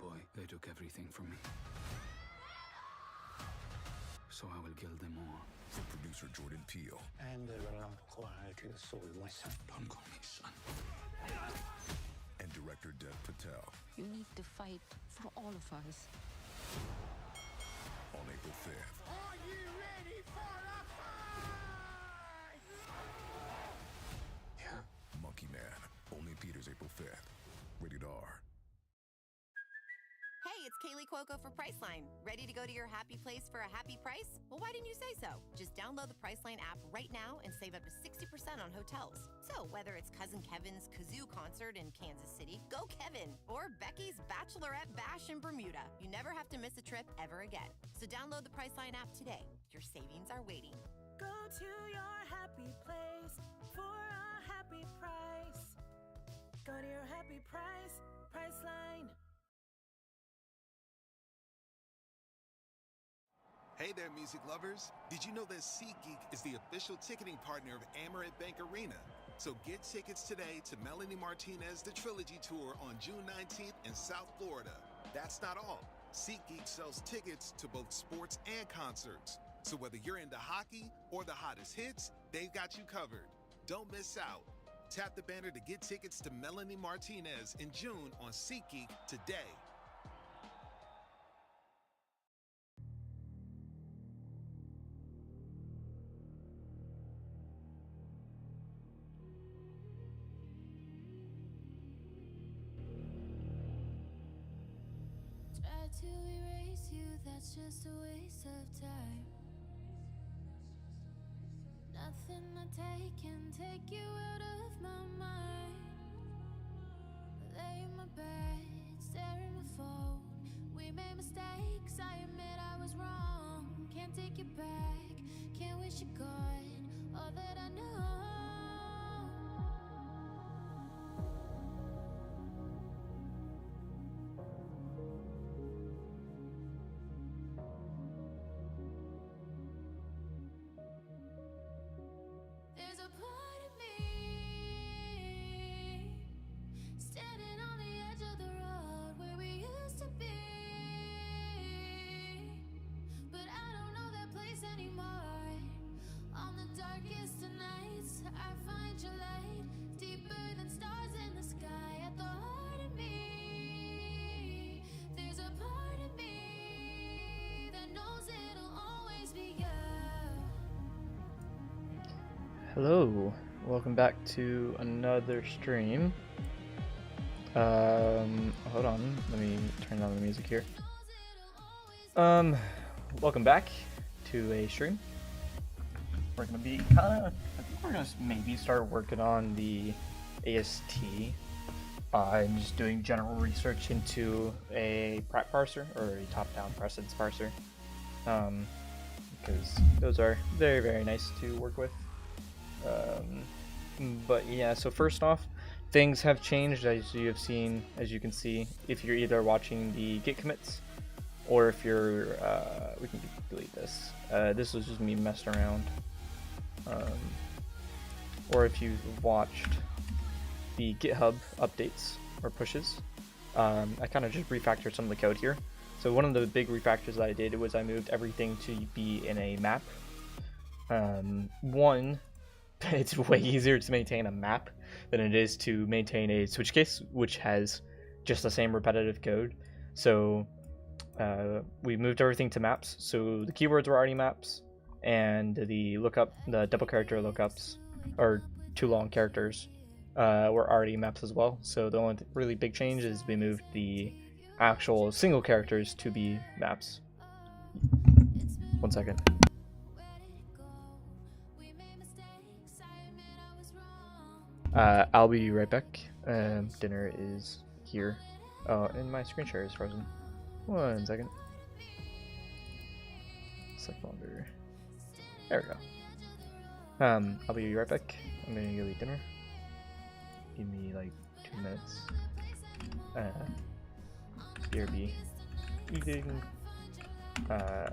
boy, they took everything from me. So I will kill them all. From producer Jordan Peele. And they were not required to soul my son. Don't call me son. And director Dev Patel. You need to fight for all of us. On April 5th. Are you ready for a fight? Yeah. Monkey Man. Only in theaters April 5th. Rated R. Hey, it's Kaylee Cuoco for Priceline. Ready to go to your happy place for a happy price? Well, why didn't you say so? Just download the Priceline app right now and save up to 60% on hotels. So whether it's Cousin Kevin's Kazoo concert in Kansas City, go Kevin, or Becky's Bachelorette Bash in Bermuda, you never have to miss a trip ever again. So download the Priceline app today. Your savings are waiting. Go to your happy place for a happy price. Go to your happy price, Priceline. Hey there, music lovers. Did you know that SeatGeek is the official ticketing partner of Amerant Bank Arena? So get tickets today to Melanie Martinez The Trilogy Tour on June 19th in South Florida. That's not all. SeatGeek sells tickets to both sports and concerts. So whether you're into hockey or the hottest hits, they've got you covered. Don't miss out. Tap the banner to get tickets to Melanie Martinez in June on SeatGeek today. Try to erase you, that's just a waste of time. Nothing I take can take you out of my mind. Lay in my bed, staring at my phone. We made mistakes, I admit I was wrong. Can't take it back, can't wish you gone. All that I know. There's a part of me standing on the edge of the road where we used to be, but I don't know that place anymore. On the darkest of nights, I find your light deeper than stars in the sky. At the heart of me, there's a part of me that knows it'll always be you. Hello, welcome back to another stream. Hold on, let me turn down the music here. Welcome back to a stream. We're gonna be I think we're gonna maybe start working on the AST. I'm just doing general research into a Pratt parser, or a top-down precedence parser. Because those are very, very nice to work with. But yeah, so first off, things have changed as you can see, if you're either watching the git commits, or if you're, we can delete this. This was just me messing around. Or if you've watched the GitHub updates or pushes, I kind of just refactored some of the code here. So one of the big refactors that I did was I moved everything to be in a map. It's way easier to maintain a map than it is to maintain a switch case, which has just the same repetitive code. So we moved everything to maps. So the keywords were already maps, and the double character lookups, or two long characters, were already maps as well. So the only really big change is we moved the actual single characters to be maps. 1 second. I'll be right back. Dinner is here. Oh, and my screen share is frozen. 1 second. Select longer. There we go. I'll be right back. I'm gonna go eat dinner. Give me like 2 minutes. BRB. Eating. There.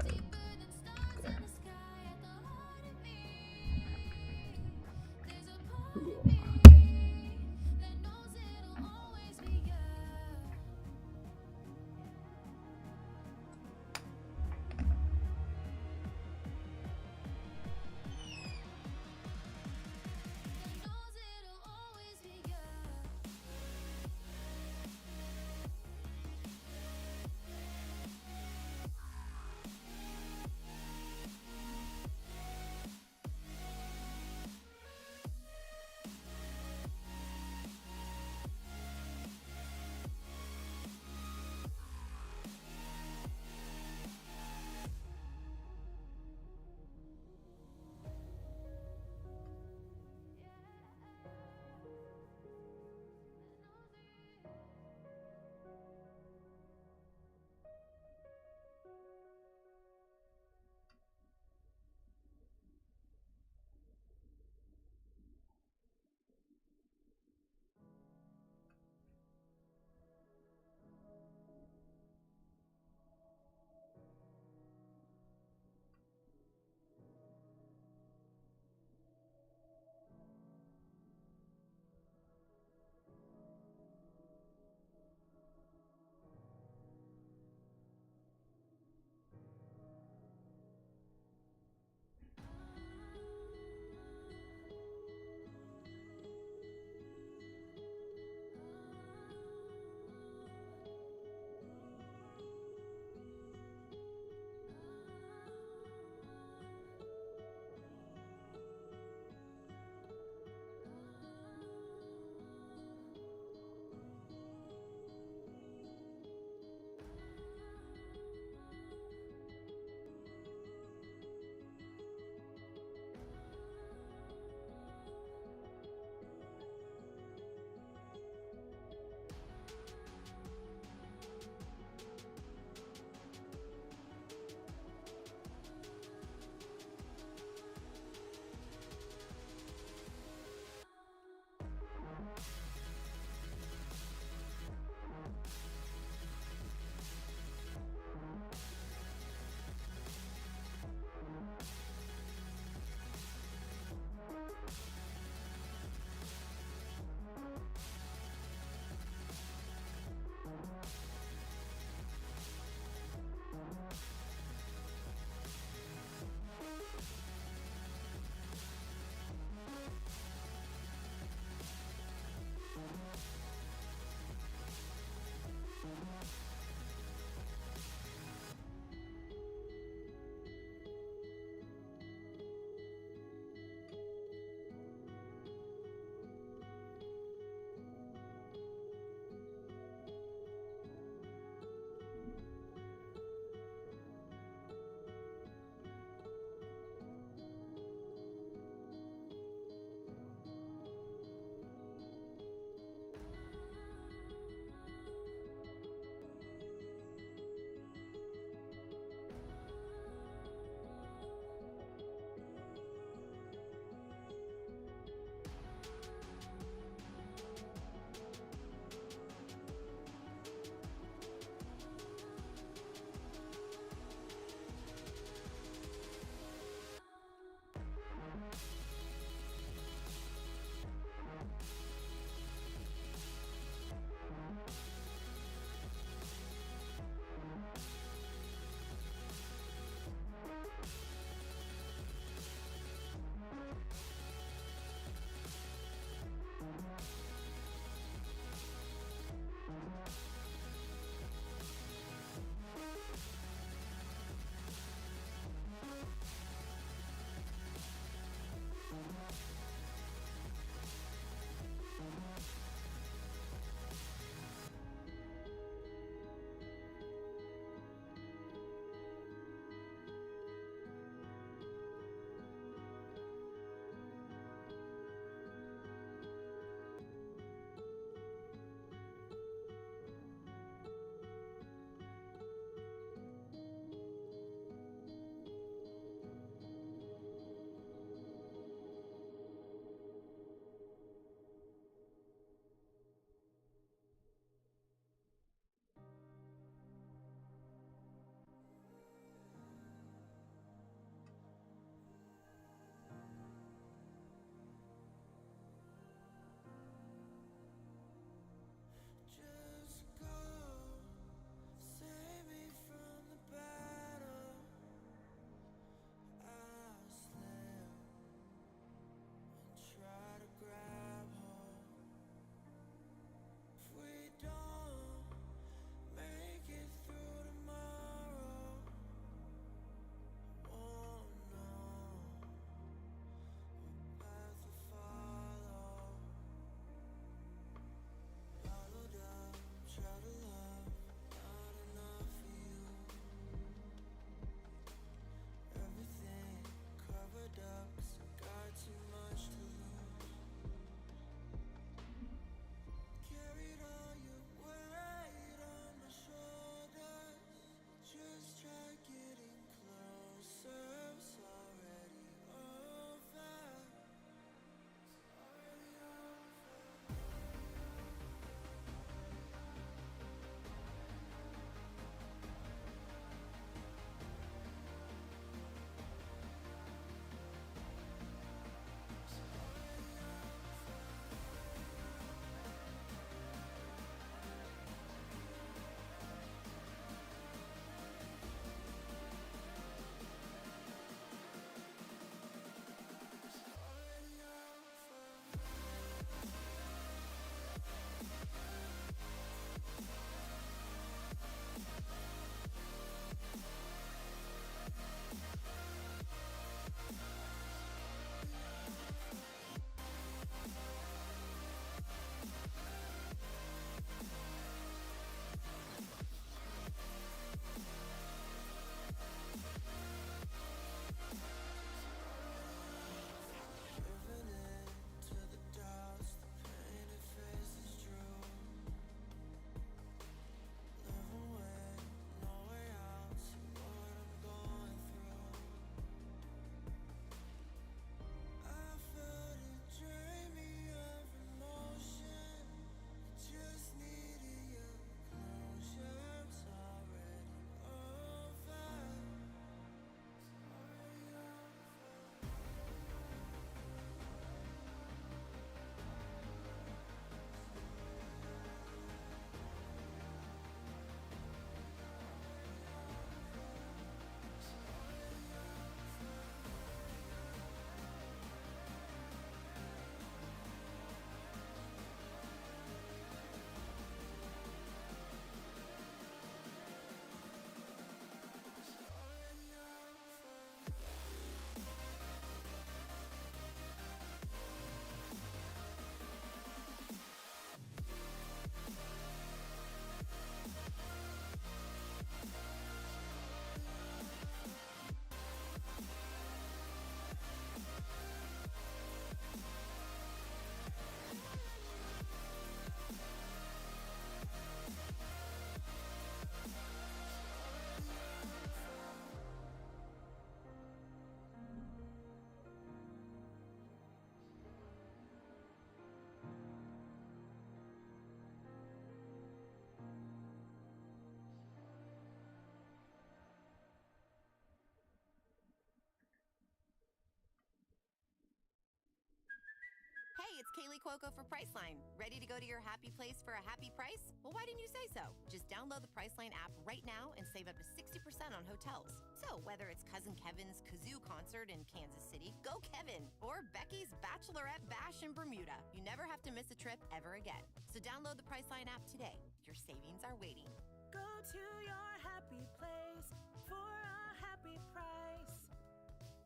Kaylee Cuoco for Priceline. Ready to go to your happy place for a happy price? Well, why didn't you say so? Just download the Priceline app right now and save up to 60% on hotels. So whether it's Cousin Kevin's kazoo concert in Kansas City, go Kevin, or Becky's bachelorette bash in Bermuda, you never have to miss a trip ever again. So download the Priceline app today. Your savings are waiting. Go to your happy place for a happy price.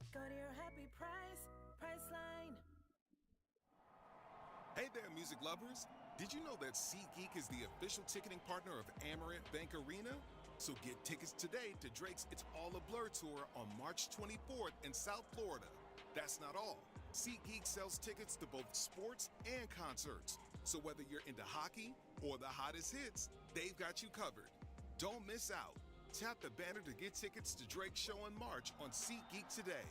Go to your happy price, Priceline. Hey there, music lovers. Did you know that SeatGeek is the official ticketing partner of Amerant Bank Arena? So get tickets today to Drake's It's All a Blur tour on March 24th in South Florida. That's not all. SeatGeek sells tickets to both sports and concerts. So whether you're into hockey or the hottest hits, they've got you covered. Don't miss out. Tap the banner to get tickets to Drake's show in March on SeatGeek today.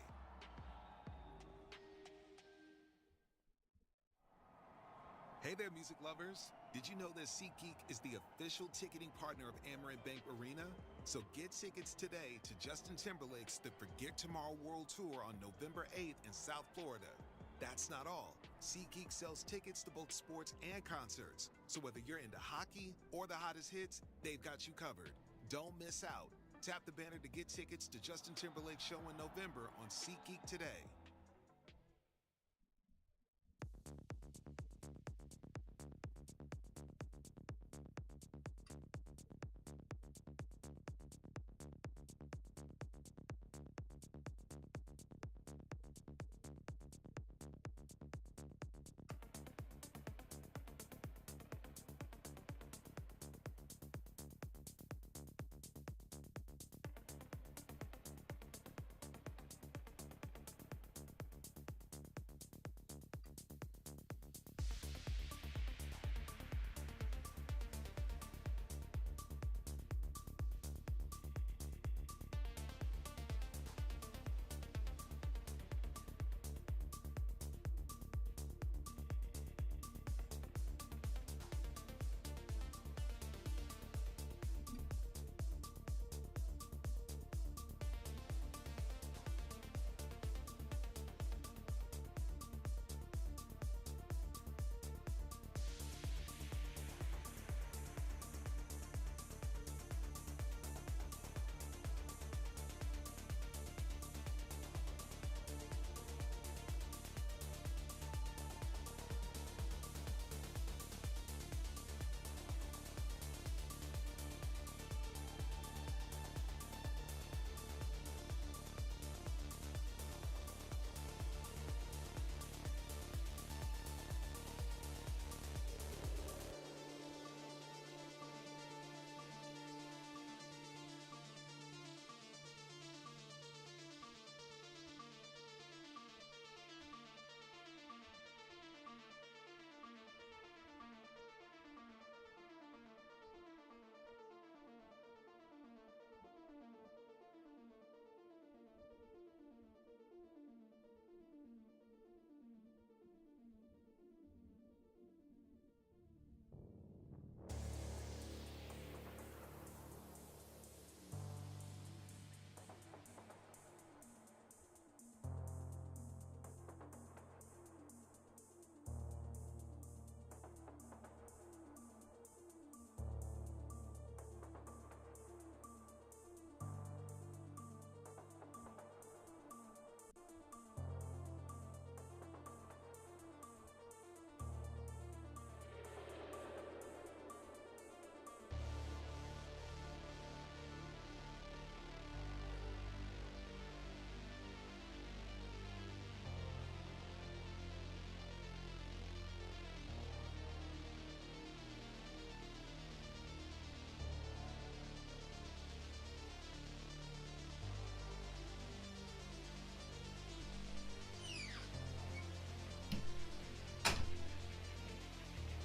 Hey there, music lovers. Did you know that SeatGeek is the official ticketing partner of Amerant Bank Arena? So get tickets today to Justin Timberlake's The Forget Tomorrow World Tour on November 8th in South Florida. That's not all. SeatGeek sells tickets to both sports and concerts. So whether you're into hockey or the hottest hits, they've got you covered. Don't miss out. Tap the banner to get tickets to Justin Timberlake's show in November on SeatGeek today.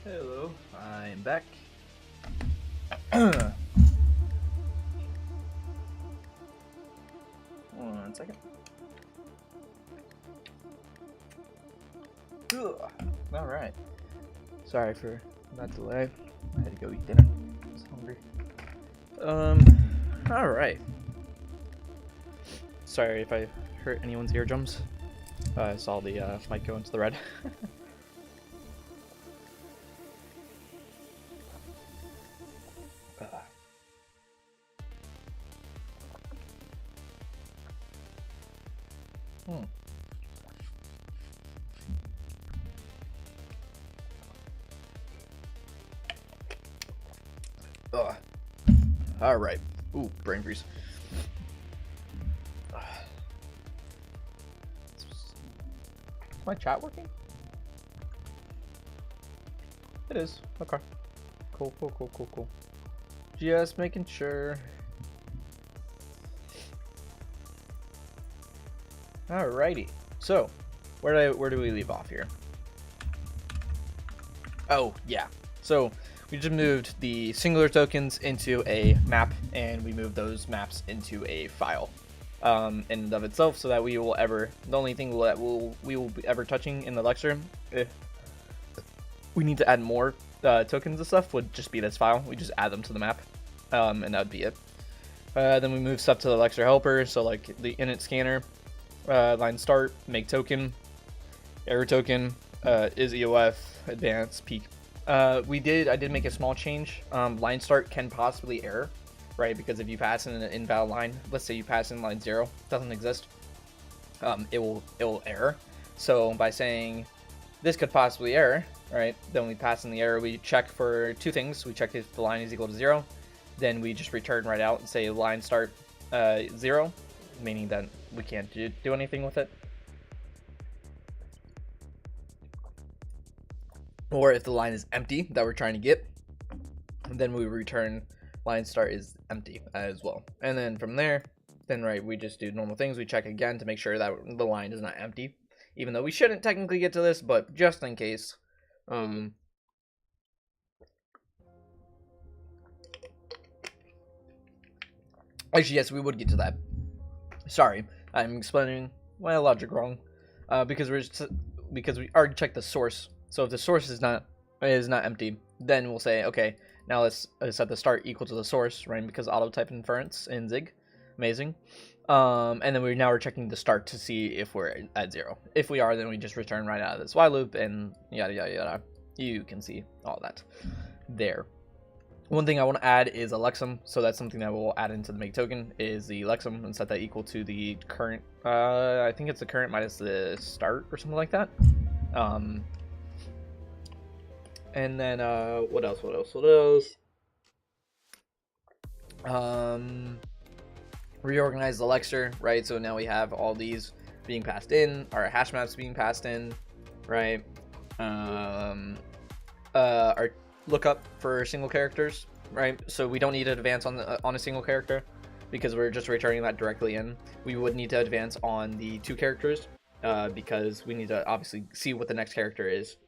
Hello, I'm back. One second. Alright. Sorry for that delay. I had to go eat dinner. I was hungry. Alright. Sorry if I hurt anyone's eardrums. I saw the mic go into the red. Ugh. All right. Ooh, brain freeze. Is my chat working? It is. Okay. Cool. Just making sure. Alrighty. So, where do we leave off here? Oh, yeah. So, we just moved the singular tokens into a map, and we moved those maps into a file in and of itself, so that the only thing that we will be ever touching in the lecture, if we need to add more tokens and stuff, would just be this file. We just add them to the map, and that would be it. Then we move stuff to the lecture helper, so like the init scanner, line start, make token, error token, is EOF, advance, peak. I did make a small change. Line start can possibly error, right? Because if you pass in an invalid line, let's say you pass in line 0, doesn't exist, it will error. So by saying this could possibly error, right? Then we pass in the error. We check for two things. We check if the line is equal to 0. Then we just return right out and say line start 0, meaning that we can't do anything with it. Or if the line is empty that we're trying to get, then we return line start is empty as well. And then from there, right, we just do normal things. We check again to make sure that the line is not empty, even though we shouldn't technically get to this, but just in case. Actually, yes, we would get to that. Sorry, I'm explaining my logic wrong. Because we already checked the source. So if the source is not empty, then we'll say, okay, now let's set the start equal to the source, right? Because auto type inference in Zig, amazing. And then we're checking the start to see if we're at 0. If we are, then we just return right out of this while loop and yada yada yada. You can see all that there. One thing I want to add is a lexem, so that's something that we'll add into the make token is the lexem and set that equal to the current. I think it's the current minus the start or something like that. And then what else? Reorganize the lecture, right? So now we have all these being passed in, our hash maps being passed in, right? Our lookup for single characters, right? So we don't need to advance on a single character because we're just returning that directly in. We would need to advance on the 2 characters because we need to obviously see what the next character is.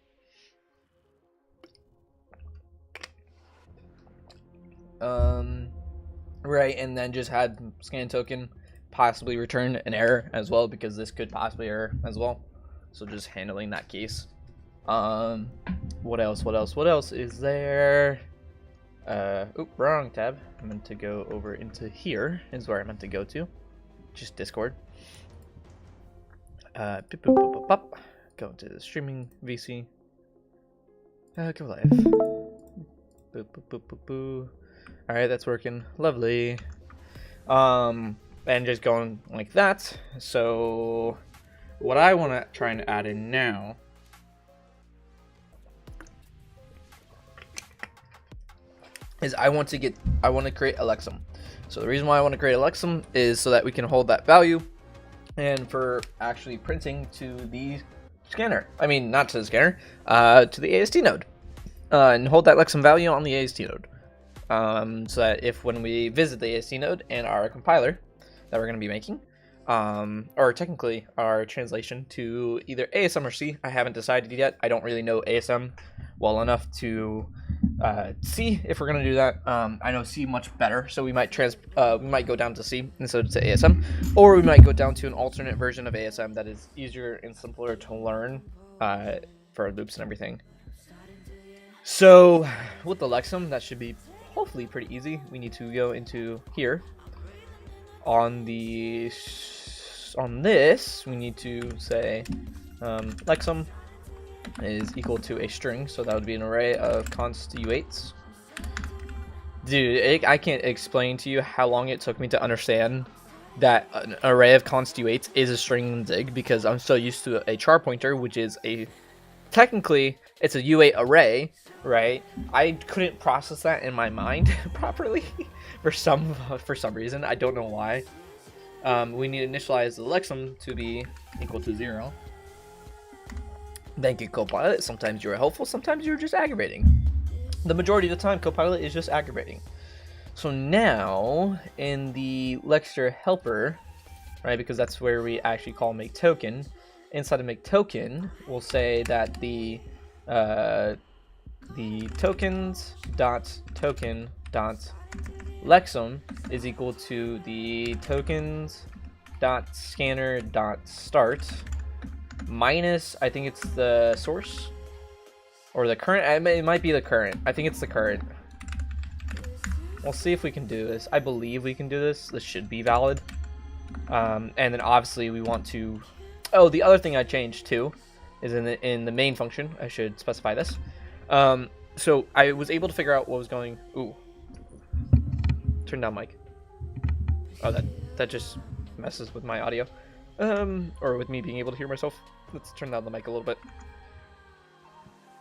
Right, and then just had scan token possibly return an error as well, because this could possibly error as well. So just handling that case. What else is there? Wrong tab. I meant to go over into here is where I meant to go to. Just Discord. Go to the streaming VC. Go live. All right, that's working. Lovely. And just going like that. So what I want to try and add in now is I want to create a lexem. So the reason why I want to create a lexem is so that we can hold that value and for actually printing to the scanner. I mean, not to the scanner, to the AST node. And hold that lexem value on the AST node. So that if when we visit the AST node and our compiler that we're going to be making, or technically our translation to either ASM or C, I haven't decided yet. I don't really know ASM well enough to see if we're going to do that. I know C much better, so we might go down to C instead of to ASM, or we might go down to an alternate version of ASM that is easier and simpler to learn for loops and everything. So with the lexem, that should be hopefully pretty easy. We need to go into here on this we need to say lexem is equal to a string, so that would be an array of const u8s. Dude, I can't explain to you how long it took me to understand that an array of constituates is a string zig, because I'm so used to a char pointer, which is a technically it's a U8 array, right? I couldn't process that in my mind properly for some reason. I don't know why. We need to initialize the lexem to be equal to 0. Thank you, Copilot. Sometimes you're helpful, sometimes you're just aggravating. The majority of the time, Copilot is just aggravating. So now, in the Lexer helper, right, because that's where we actually call make token, inside of make token, we'll say that the tokens dot token dot lexem is equal to the tokens dot scanner dot start minus, I think it's the source or the current. It might be the current. I think it's the current. We'll see if we can do this. I believe we can do this. This should be valid. And then obviously we want to. Oh, the other thing I changed too is in the main function. I should specify this. So I was able to figure out what was going. Ooh. Turn down mic. Oh, that just messes with my audio. Or with me being able to hear myself. Let's turn down the mic a little bit.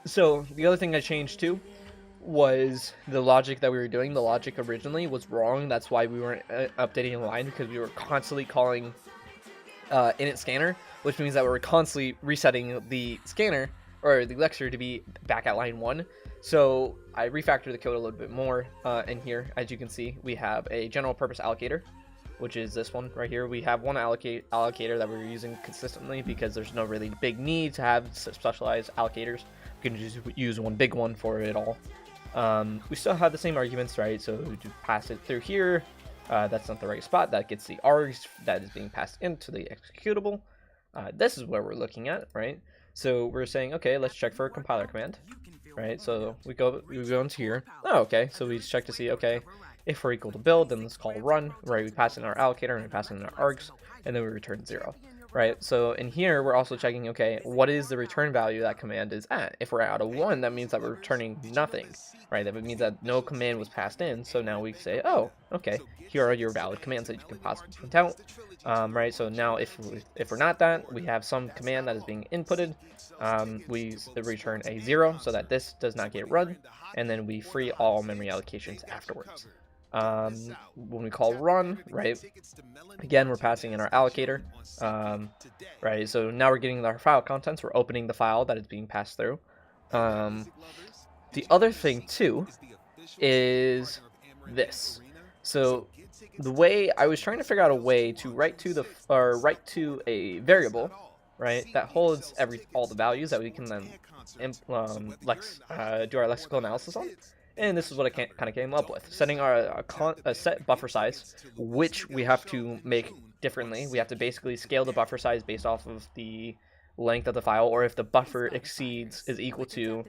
So the other thing I changed too was the logic that we were doing. The logic originally was wrong. That's why we weren't updating in line, because we were constantly calling init scanner, which means that we were constantly resetting the scanner or the Lexer to be back at line 1. So I refactored the code a little bit more, and here, as you can see, we have a general purpose allocator, which is this one right here. We have one allocator that we're using consistently because there's no really big need to have specialized allocators. We can just use one big one for it all. We still have the same arguments, right? So we just pass it through here. That's not the right spot. That gets the args that is being passed into the executable. This is where we're looking at, right? So we're saying, okay, let's check for a compiler command, right? So we go into here. Oh, okay. So we just check to see, okay, if we're equal to build, then let's call run, right? We pass in our allocator and we pass in our args, and then we return 0. Right, so in here we're also checking, okay, what is the return value that command is at? If we're out of 1, that means that we're returning nothing, right? That means that no command was passed in. So now we say, oh, okay, here are your valid commands that you can possibly print out, right? So now if we're not that, we have some command that is being inputted. We return a 0 so that this does not get run, and then we free all memory allocations afterwards. When we call run, right, again, we're passing in our allocator, right, so now we're getting our file contents, we're opening the file that is being passed through. The other thing too is this. So the way I was trying to figure out a way to write to a variable, right, that holds all the values that we can then do our lexical analysis on. And this is what I kind of came up with, setting a set buffer size, which we have to make differently. We have to basically scale the buffer size based off of the length of the file, or if the buffer is equal to,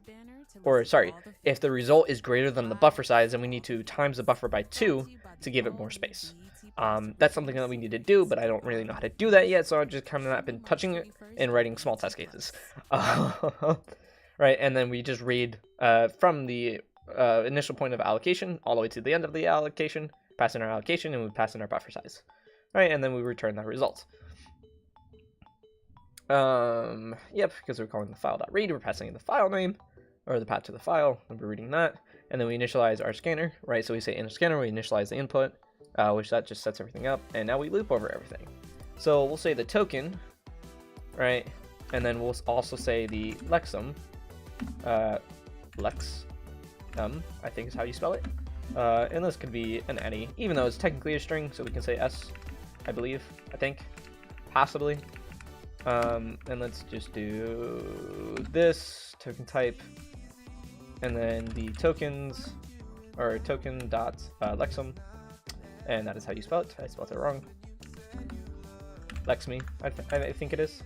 or sorry, if the result is greater than the buffer size, then we need to times the buffer by 2 to give it more space. That's something that we need to do, but I don't really know how to do that yet, so I've just kind of not been touching it and writing small test cases. Right, and then we just read from the initial point of allocation all the way to the end of the allocation, pass in our allocation, and we pass in our buffer size, right, and then we return that result. Yep, because we're calling the file.read, we're passing in the file name or the path to the file, and we're reading that, and then we initialize our scanner, right? So we say inner scanner, we initialize the input, which that just sets everything up, and now we loop over everything. So we'll say the token, right, and then we'll also say the lexem, I think is how you spell it. And this could be an any, even though it's technically a string, so we can say s, I think, possibly. And let's just do this token type, and then the tokens, or token dot lexem, and that is how you spell it. I spelled it wrong. Lexme, I think it is.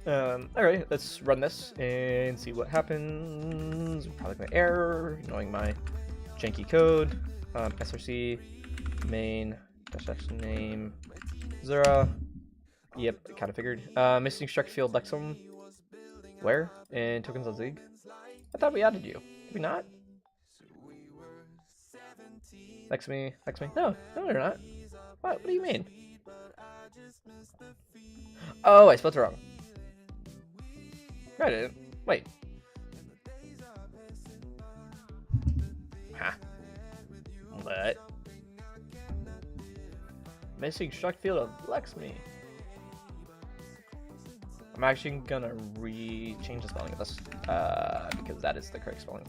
Alright, let's run this and see what happens. Probably gonna error, knowing my janky code. src main -- name ZURA. Yep, kind of figured. Missing struct field lexem. Where? In tokens.zig. I thought we added you. Did we not? Lexme. No, you're not. What do you mean? Oh, I spelled it wrong. No, I didn't. Wait. Huh. What? Missing struck field of Lexme. I'm actually gonna change the spelling of this, because that is the correct spelling.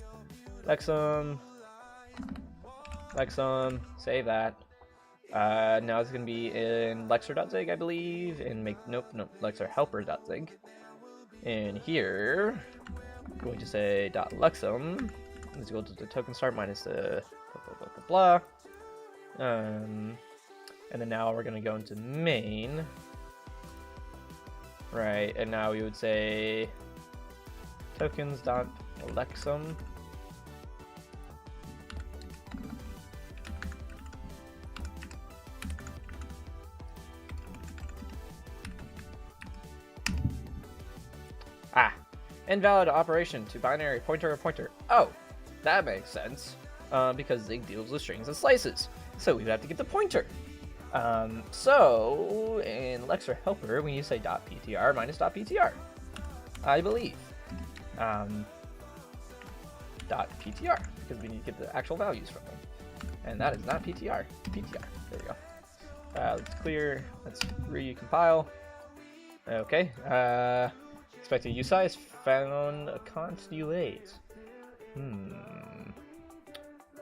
Lexum, save that. Now it's gonna be in lexer.zig, I believe, and nope, lexerhelper.zig. And here, I'm going to say .lexum is equal to the token start minus the blah, blah, blah, blah. And then now we're gonna go into main. Right, and now we would say tokens.lexum. Invalid operation to binary pointer or pointer. Oh, that makes sense. Because Zig deals with strings and slices. So we would have to get the pointer. So in Lexer helper, we need to say .ptr minus .ptr. I believe. .ptr, because we need to get the actual values from them. And that is not PTR. PTR. There we go. Let's clear. Let's recompile. Okay. Expected use size found constellate.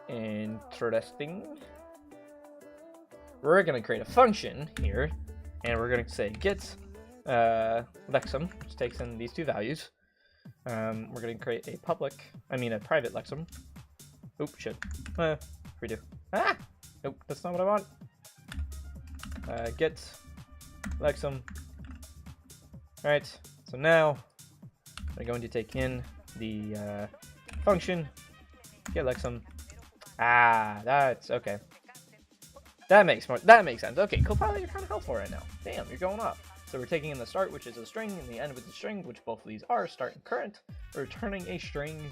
Interesting. We're gonna create a function here, and we're gonna say get lexum, which takes in these two values. We're gonna create a private lexum. Oop, shit. Redo. Ah! Nope, that's not what I want. Get lexum. Alright, so now I'm going to take in the function get lexum. Ah, that's okay. That makes sense. Okay, Copilot, you're kind of helpful right now. Damn, you're going up. So we're taking in the start, which is a string, and the end with the string, which both of these are, start and current. We're returning a string,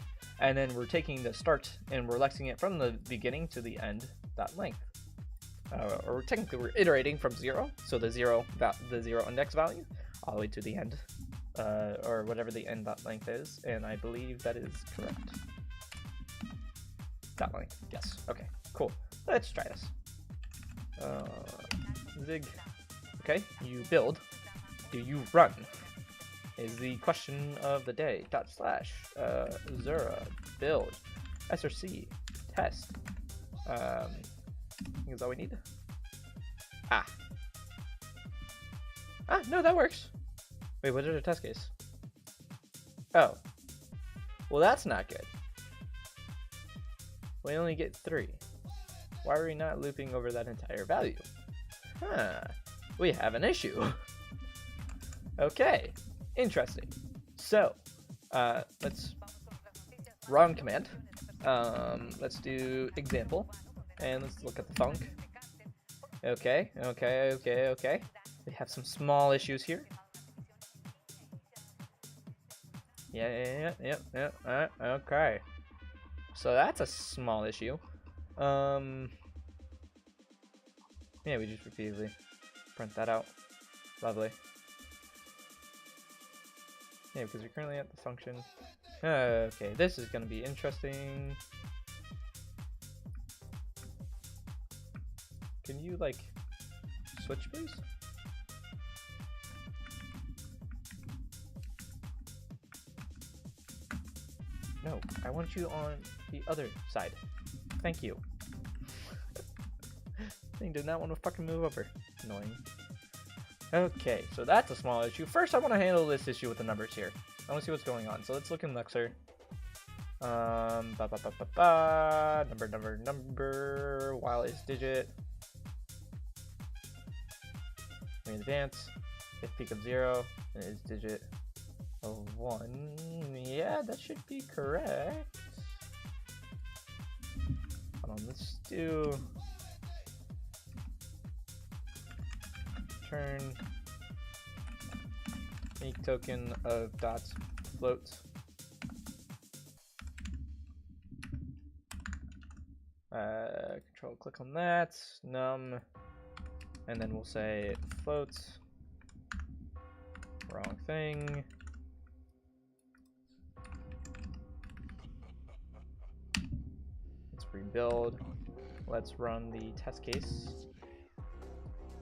and then we're taking the start and we're lexing it from the beginning to the end dot length. Or technically we're iterating from 0, so the zero index value, all the way to the end, or whatever the end dot length is, and I believe that is correct. Dot length, yes. Okay, cool. Let's try this. Zig. Okay, you build. Do you run? Is the question of the day. /ZURA build src test. I think that's all we need. No, that works. Wait, what is a test case? Oh, well, that's not good. We only get 3. Why are we not looping over that entire value? We have an issue. Okay, interesting. So, let's run command. Let's do example, and let's look at the func. Okay. We have some small issues here. Yeah. Okay. So that's a small issue. Yeah, we just repeatedly print that out. Lovely. Yeah, because we're currently at the function. Okay, this is gonna be interesting. Can you, like, switch, please? No, I want you on the other side. Thank you. Thing did not want to fucking move over. Annoying. Okay, so that's a small issue. First, I want to handle this issue with the numbers here. I want to see what's going on. So let's look in Lexer. Number, while is digit. We advance. If peak of 0, and it is digit of 1. Yeah, that should be correct. Hold on, let's do turn make token of dots float. Control click on that. Num and then we'll say float. Wrong thing. Let's rebuild. Let's run the test case.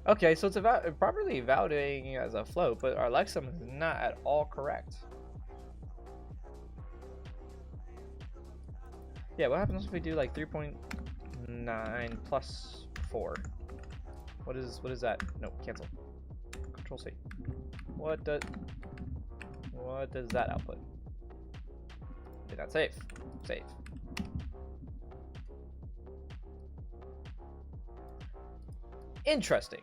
Okay, so it's properly evaluating as a float, but our lexicon is not at all correct. Yeah, what happens if we do like 3.9 plus 4? What is that? No, cancel. Control C. What does that output? Did not save. Save. Interesting.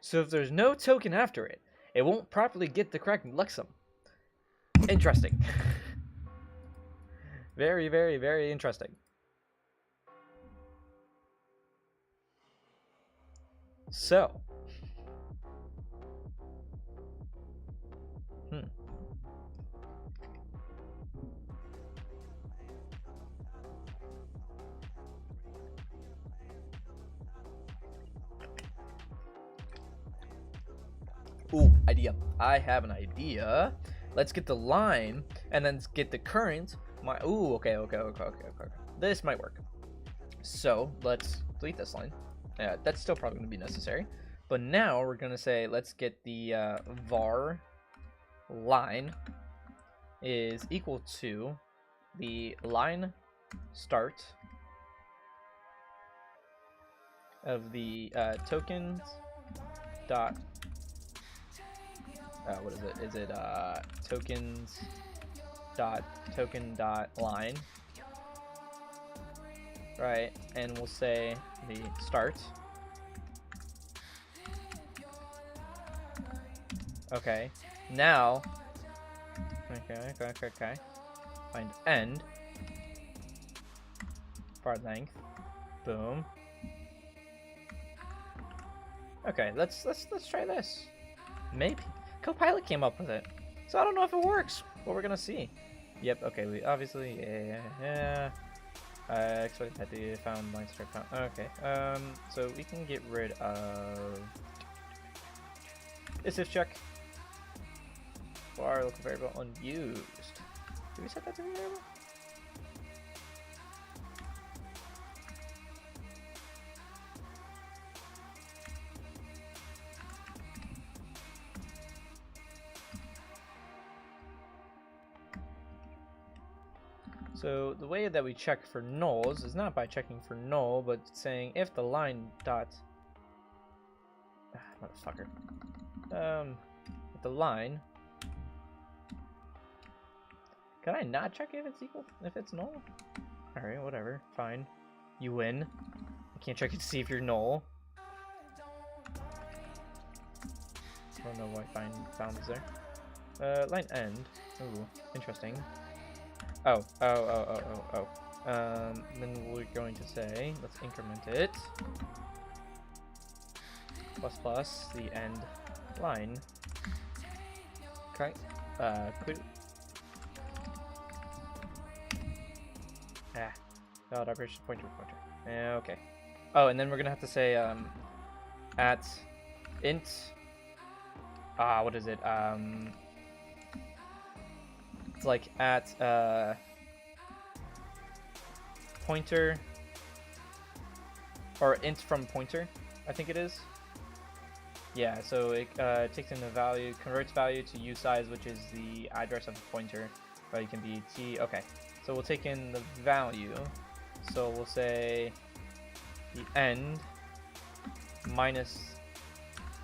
So if there's no token after it, it won't properly get the correct lexicon. Interesting. Very, very, very interesting. So. Ooh, idea. I have an idea. Let's get the line and then get the current. Okay. This might work. So let's delete this line. Yeah, that's still probably going to be necessary. But now we're going to say let's get the var line is equal to the line start of the tokens dot what is it? Is it tokens dot token dot line, right? And we'll say the start. Okay. Now. Okay. Find end. Var length. Boom. Okay. Let's try this. Maybe. Copilot came up with it, so I don't know if it works, but we're gonna see. Yep. Okay. We obviously, yeah. Expect that the found line start found. Okay. So we can get rid of this if check for our local variable unused. Did we set that to variable? So the way that we check for nulls is not by checking for null, but saying if the line dot motherfucker. If the line, can I not check if it's equal, if it's null? All right, whatever, fine. You win. I can't check it to see if you're null. I don't know why found is there. Line end. Ooh, interesting. Oh. Then we're going to say, let's increment it. Plus the end line. Okay. Quit. Valid operation pointer. Okay. Oh, and then we're gonna have to say at int. What is it? It's like at pointer or int from pointer, I think it is. Yeah, so it takes in the value, converts value to usize, which is the address of the pointer. Value can be t. Okay, so we'll take in the value. So we'll say the end minus.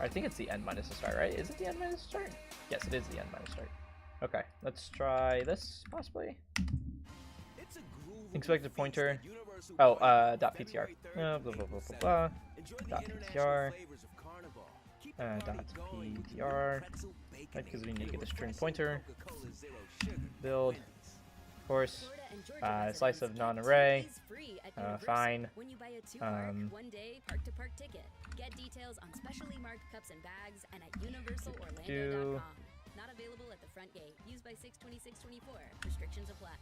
I think it's the end minus the start, right? Is it the end minus the start? Yes, it is the end minus start. Okay, let's try this possibly. Expected pointer. Oh, dot PTR. Dot PTR. Dot PTR. Right, because we need to get the string pointer. Build. Of course. Slice of non-array. Fine. Get details on specially marked cups and bags and at universalorlando.com. Not available at the front gate. Used by 62624. Restrictions apply.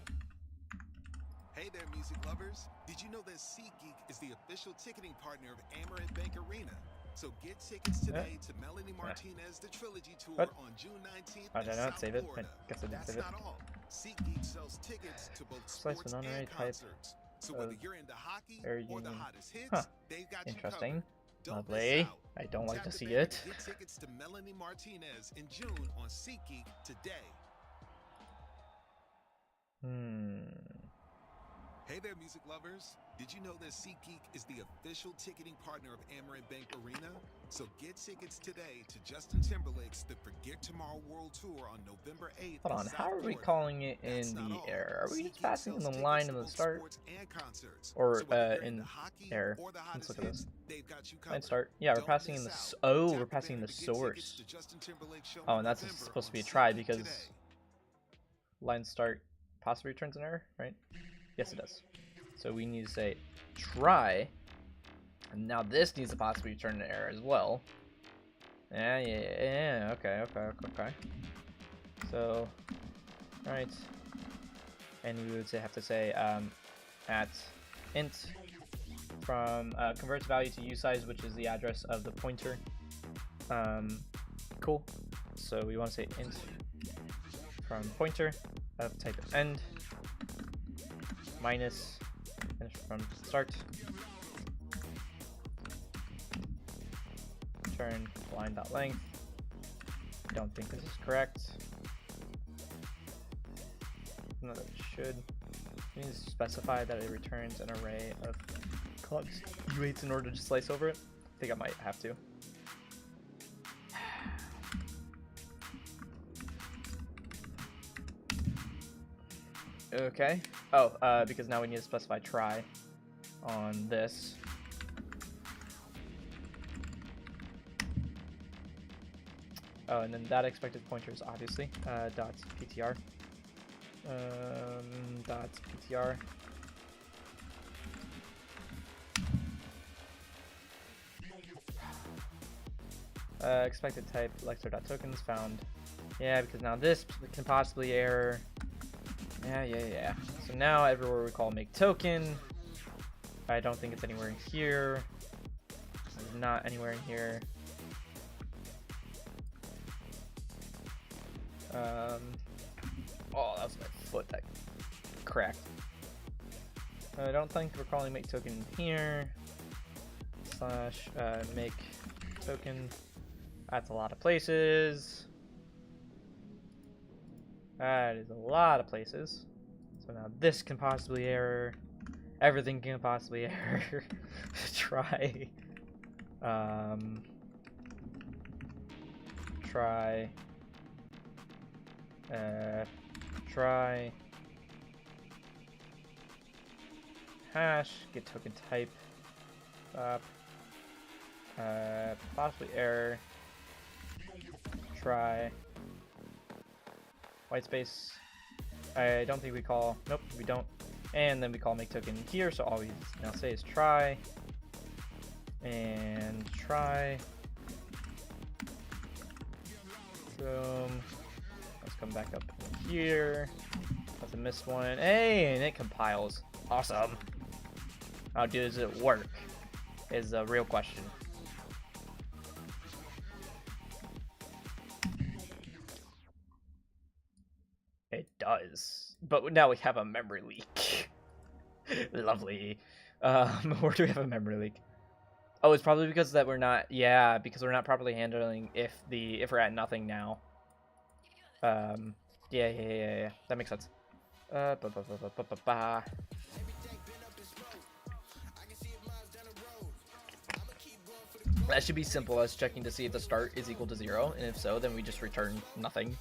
Hey there, music lovers. Did you know that SeatGeek is the official ticketing partner of Amerant Bank Arena? So get tickets today to Melanie Martinez The Trilogy Tour What? on June 19th Oh, in did I not South save it? I Florida. guess I didn't That's save it. not all. SeatGeek sells tickets to both Slice sports banana and type concerts. So whether of you're into hockey air or the union. hottest hits, Huh. they've got you Interesting. covered. Don't Lovely. miss out. I don't like Tap to the see banner it. to get tickets to Melanie Martinez in June on SeatGeek today. Hey there, music lovers. Did you know that SeatGeek is the official ticketing partner of Amerant Bank Arena? So get tickets today to Justin Timberlake's The Forget Tomorrow World Tour on November 8th. Hold on, how are we calling it in the air? Are we just passing in the line in the start? Or in air? Let's look at this. Line start. Yeah, we're passing in the we're passing in the source. Oh, and that's supposed to be a try because line start possibly returns an error, right? Yes, it does. So we need to say try, and now this needs to possibly return an error as well. Yeah. Okay. So, all right, and we would have to say at int from converts value to usize, which is the address of the pointer. Cool. So we want to say int from pointer of type end minus finish from start return line.length. Don't think this is correct. No, that should. We need to specify that it returns an array of clubs U8s in order to slice over it. I think I might have to. Okay. Oh, because now we need to specify try on this. Oh, and then that expected pointer is obviously dot ptr. Dot ptr. Expected type lector.tokens found. Yeah, because now this can possibly error. Yeah. So now everywhere we call make token. I don't think it's anywhere in here. It's not anywhere in here. Oh, that was my foot that cracked. I don't think we're calling make token here. Slash make token. That's a lot of places. That is a lot of places. So now this can possibly error. Everything can possibly error. Try. Try. Try. Hash. Get token type. Possibly error. Try. White space. I don't think we call. Nope, we don't. And then we call make token here. So all we now say is try. And try. Boom. Let's come back up here. That's a missed one. Hey, and it compiles. Awesome. How does it work? Is a real question. It does. But now we have a memory leak. Lovely. Where do we have a memory leak? Oh, it's probably because that we're not. Yeah, because we're not properly handling if we're at nothing now. Yeah. That makes sense. That should be simple as checking to see if the start is equal to 0, and if so, then we just return nothing.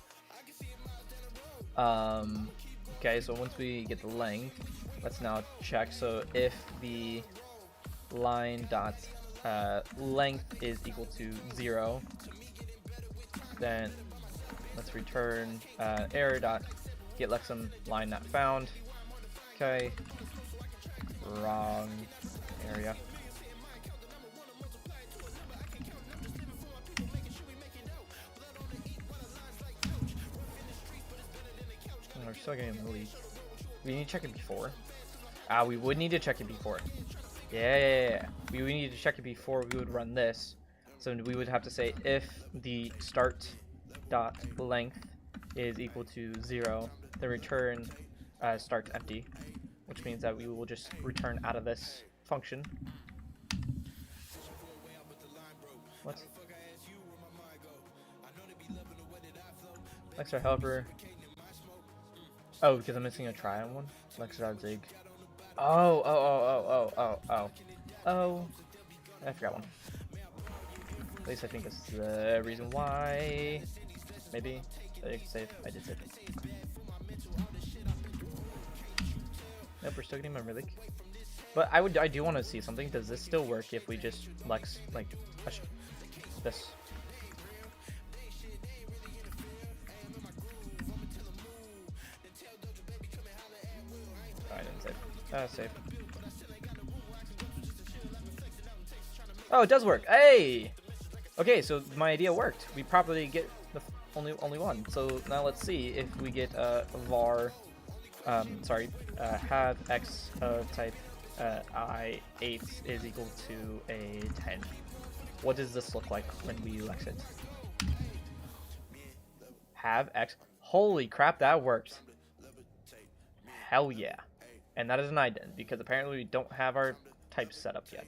Okay, so once we get the length, let's now check. So if the line dot length is equal to 0, then let's return error dot get lexem line not found. Okay, wrong area. We're still getting the leak. We need to check it before. We would need to check it before. Yeah. We need to check it before we would run this. So we would have to say if the start dot length is equal to 0, then return start empty, which means that we will just return out of this function. What? Extra helper. Oh, because I'm missing a try on one. Lexar-Zig. Oh. I forgot one. At least I think that's the reason why. Maybe. I could save. I did save. Nope, we're still getting memory leak. But I do want to see something. Does this still work if we just lex like this? I didn't save. Save. Oh, it does work. Hey. Okay, so my idea worked. We properly get the only one. So now let's see if we get var. Have x of type I8 is equal to a 10. What does this look like when we lex it? Have x. Holy crap, that worked. Hell yeah. And that is an ident because apparently we don't have our types set up yet.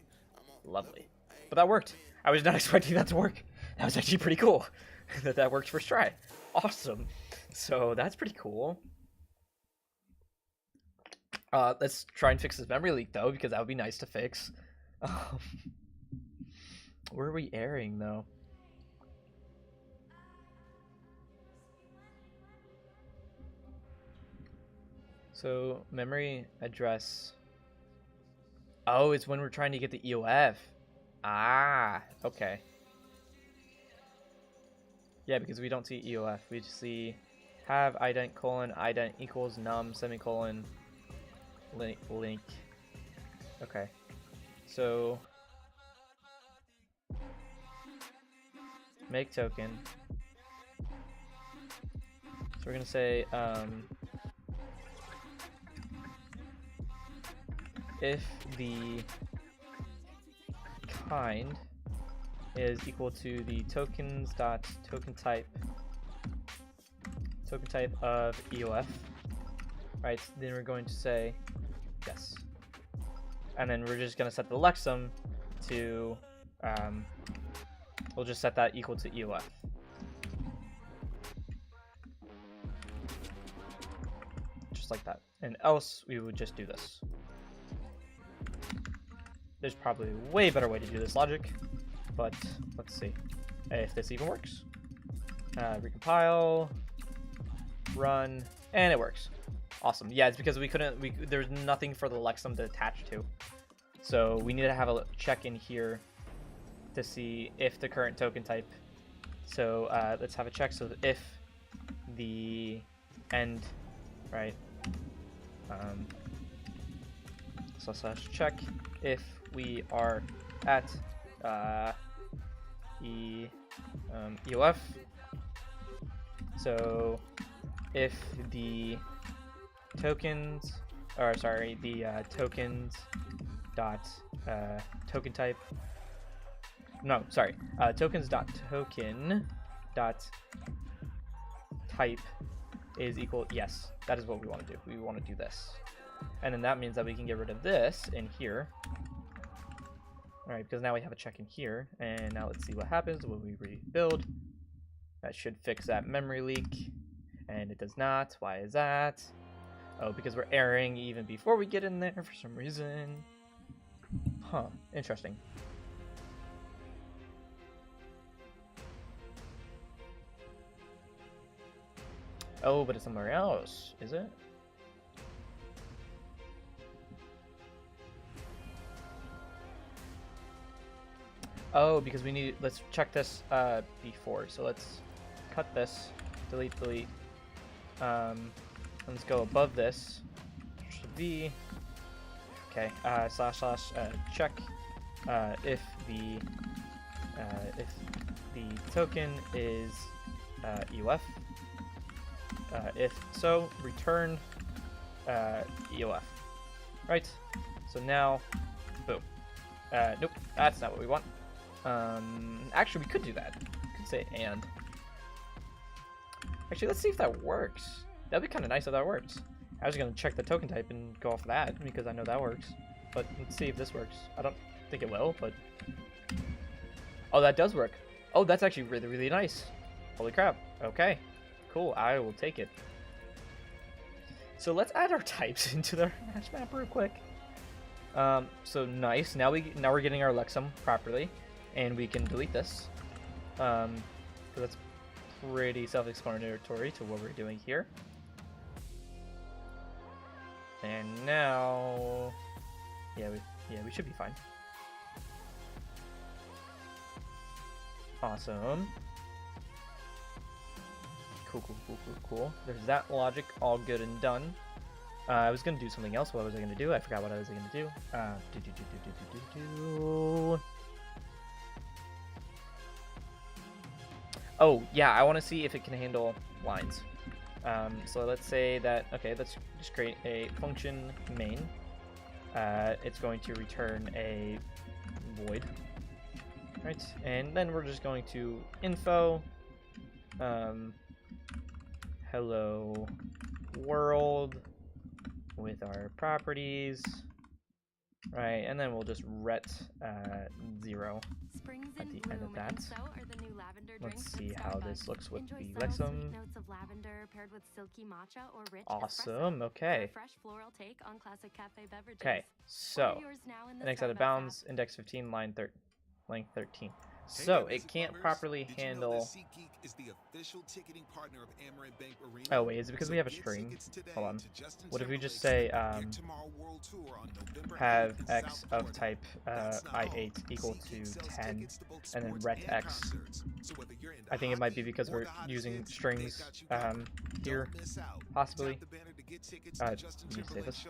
Lovely. But that worked. I was not expecting that to work. That was actually pretty cool that worked first try. Awesome. So that's pretty cool. Let's try and fix this memory leak though, because that would be nice to fix. Where are we airing though? So memory address. Oh, it's when we're trying to get the EOF. Ah, okay. Yeah, because we don't see EOF. We just see have ident colon ident equals num semicolon link. Okay. So make token. So we're gonna say if the kind is equal to the tokens dot token type of EOF, right? Then we're going to say yes, and then we're just going to set the lexem to we'll just set that equal to EOF. Just like that. And else we would just do this. There's probably a way better way to do this logic, but let's see if this even works. Recompile, run, and it works. Awesome. Yeah, it's because there's nothing for the lexem to attach to. So we need to have a check in here to see if the current token type. So let's have a check. So if the end, right? / check if we are at EOF. So if the tokens, tokens dot token type. No, sorry. Tokens dot token dot type is equal. Yes, that is what we want to do. We want to do this. And then that means that we can get rid of this in here. Alright, because now we have a check in here. And now let's see what happens when we rebuild. That should fix that memory leak. And it does not. Why is that? Oh, because we're erroring even before we get in there for some reason. Huh, interesting. Oh, but it's somewhere else, is it? Oh, because we need, let's check this before. So let's cut this, delete. Let's go above this. Should be okay. / check if the token is EOF. If so, return EOF. Right. So now, boom. Nope, that's not what we want. Actually, we could do that. We could say and. Actually, let's see if that works. That'd be kind of nice if that works. I was gonna check the token type and go off of that because I know that works. But let's see if this works. I don't think it will, but... Oh, that does work. Oh, that's actually really, really nice. Holy crap. Okay. Cool. I will take it. So let's add our types into the match map real quick. So nice. Now we're getting our Lexum properly, and we can delete this. So that's pretty self-explanatory to what we're doing here. And now, yeah, we should be fine. Awesome. Cool. There's that logic all good and done. I was gonna do something else. What was I gonna do? I forgot what I was gonna do. Oh yeah, I want to see if it can handle lines. So let's say that, okay, let's just create a function main. It's going to return a void, right? And then we're just going to info, hello world with our properties, right? And then we'll just ret 0 at the end of that. Let's see how this looks with the Lexum. Awesome, okay. Okay, so index out of bounds, index 15, length 13. So it can't properly handle... Oh wait, is it because we have a string? Hold on. What if we just say have x of type I8 equal to 10 and then ret x? I think it might be because we're using strings here, possibly. Let me say this.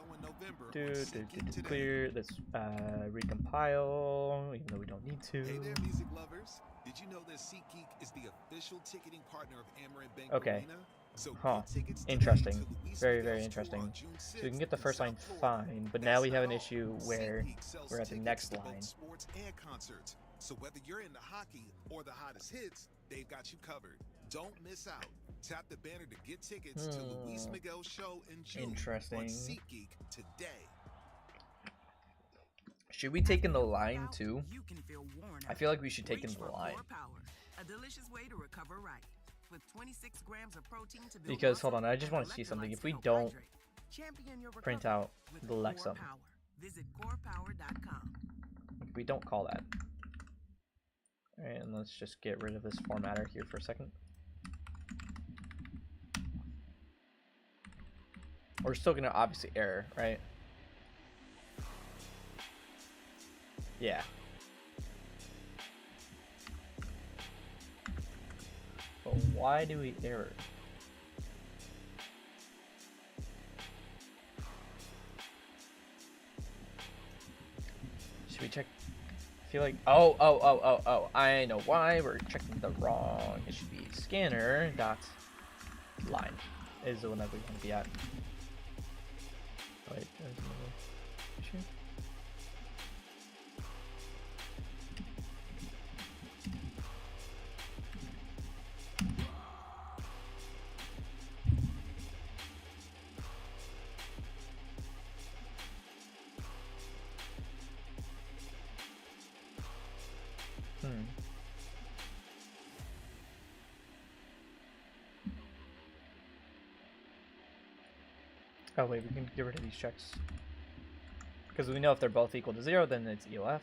Clear. Let's recompile, even though we don't need to. Hey there, music lovers. Did you know that SeatGeek is the official ticketing partner of Amaranth Bank Okay. Arena? So Huh. Interesting. Very, very interesting. So we can get the first line fine, but now we have an issue where we're at the next line. So whether you're into hockey or the hottest hits, they've got you covered. Don't miss out. Tap the banner to get tickets to Luis Miguel's show in June Interesting. on SeatGeek today. Should we take in the line too? I feel like we should take in the line. Because, hold on, I just want to see something. If we don't print out the Lexum, if we don't call that. Alright, and let's just get rid of this formatter here for a second. We're still gonna obviously error, right? Yeah. But why do we error? Should we check? I feel like, oh, I know why we're checking the wrong. It should be scanner dot line is the one that we want to be at. Wait, there's another issue. Oh wait, we can get rid of these checks. Because we know if they're both equal to 0, then it's EOF.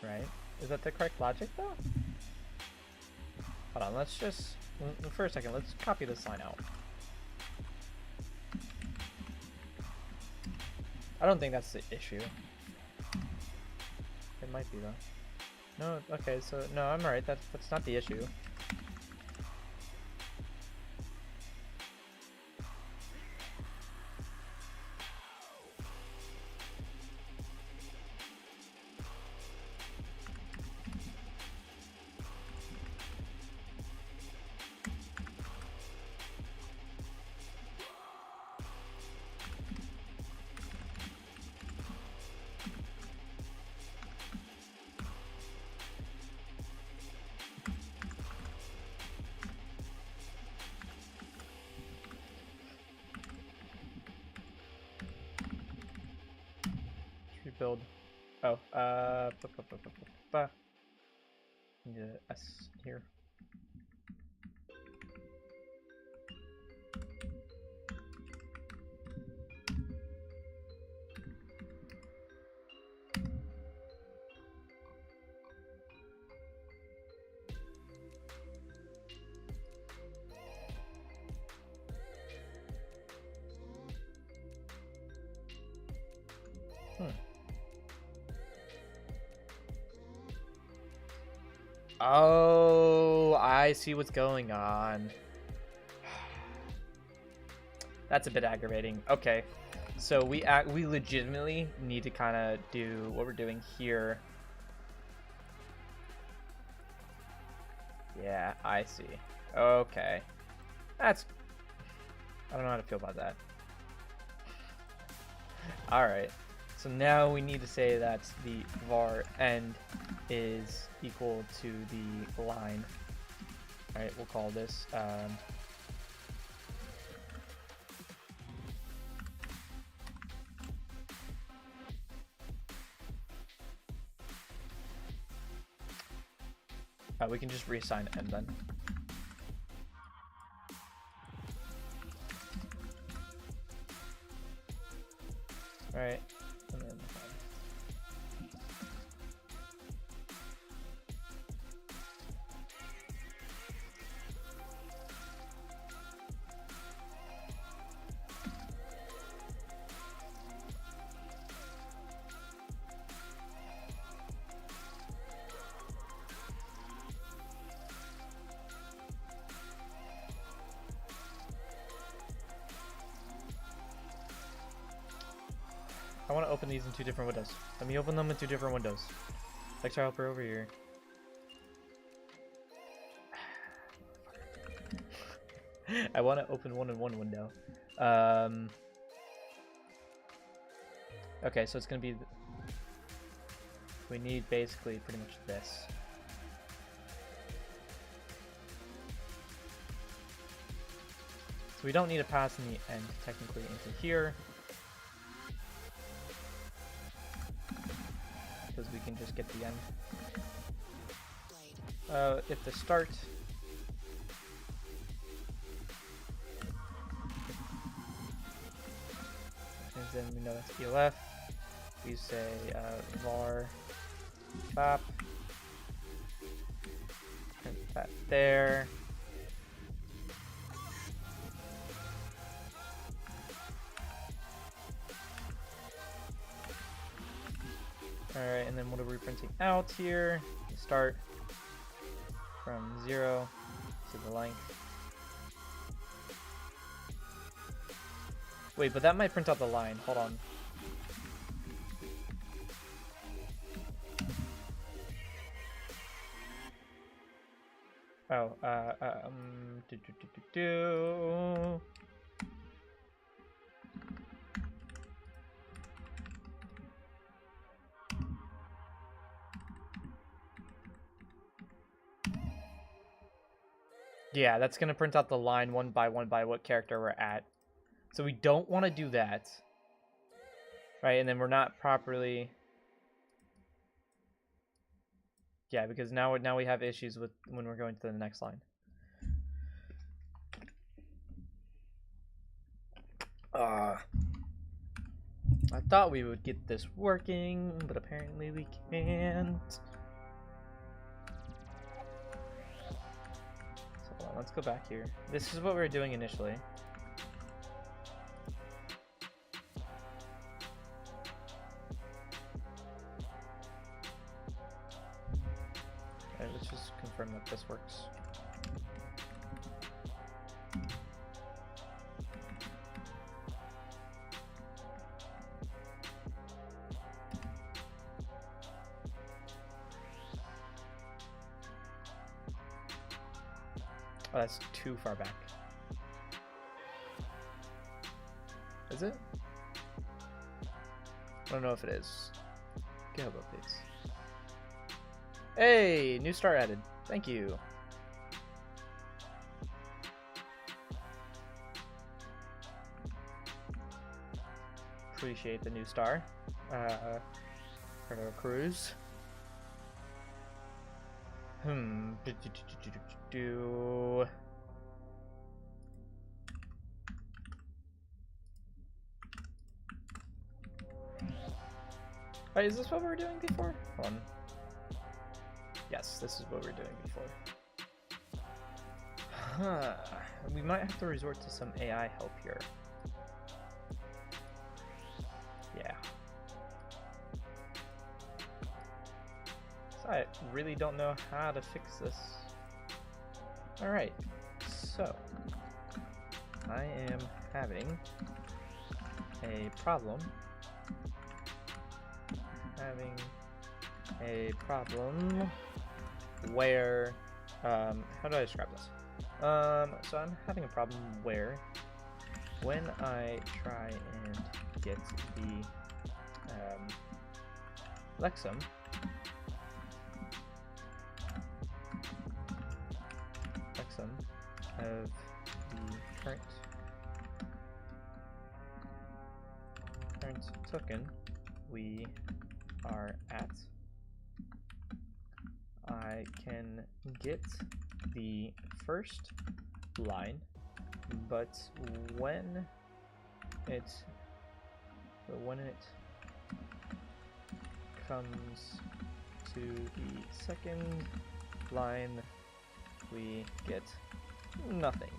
Right? Is that the correct logic though? Hold on, let's just, for a second, let's copy this line out. I don't think that's the issue. It might be though. No, okay, so, no, I'm alright, that's not the issue. Oh, need a S here. Oh, I see what's going on. That's a bit aggravating. Okay, so we legitimately need to kind of do what we're doing here. Yeah, I see. Okay, I don't know how to feel about that. All right. So now we need to say that the var end is equal to the line. All right, we'll call this we can just reassign end then. All right. And then I want to open these in 2 different windows. Let me open them in 2 different windows. Lecture helper over here. I want to open one in one window. Okay, so it's going to be... We need basically pretty much this. So we don't need to pass in the end technically into here. Because we can just get the end. If the start and then we know that's ELF. We say var fap, print that there. Alright, and then what are we printing out here? Start from 0 to the length. Wait, but that might print out the line. Hold on. Oh, Yeah, that's going to print out the line one by what character we're at. So we don't want to do that. Right, and then we're not properly... Yeah, because now we have issues with when we're going to the next line. I thought we would get this working, but apparently we can't. Let's go back here. This is what we were doing initially. Alright, let's just confirm that this works. Oh, that's too far back. Is it? I don't know if it is. GitHub updates. Hey, new star added. Thank you. Appreciate the new star. Predator cruise. Wait, is this what we were doing before? Hold on. Yes, this is what we were doing before. Huh. We might have to resort to some AI help here. Yeah. So I really don't know how to fix this. Alright, so I am having a problem. Where how do I describe this? So I'm having a problem where when I try and get the Lexum of the current token we are at, I can get the first line, but when it comes to the second line, we get nothing.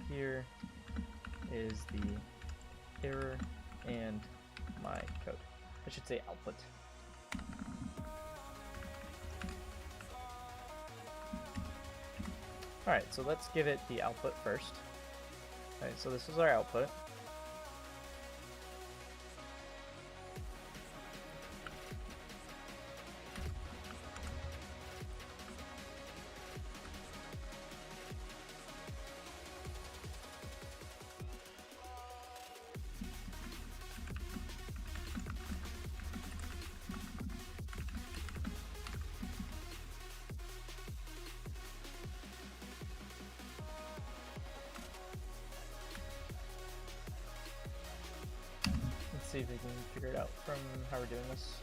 Here is the error and my code. I should say output. Alright, so let's give it the output first. Alright, so this is our output. See if we can figure it out from how we're doing this.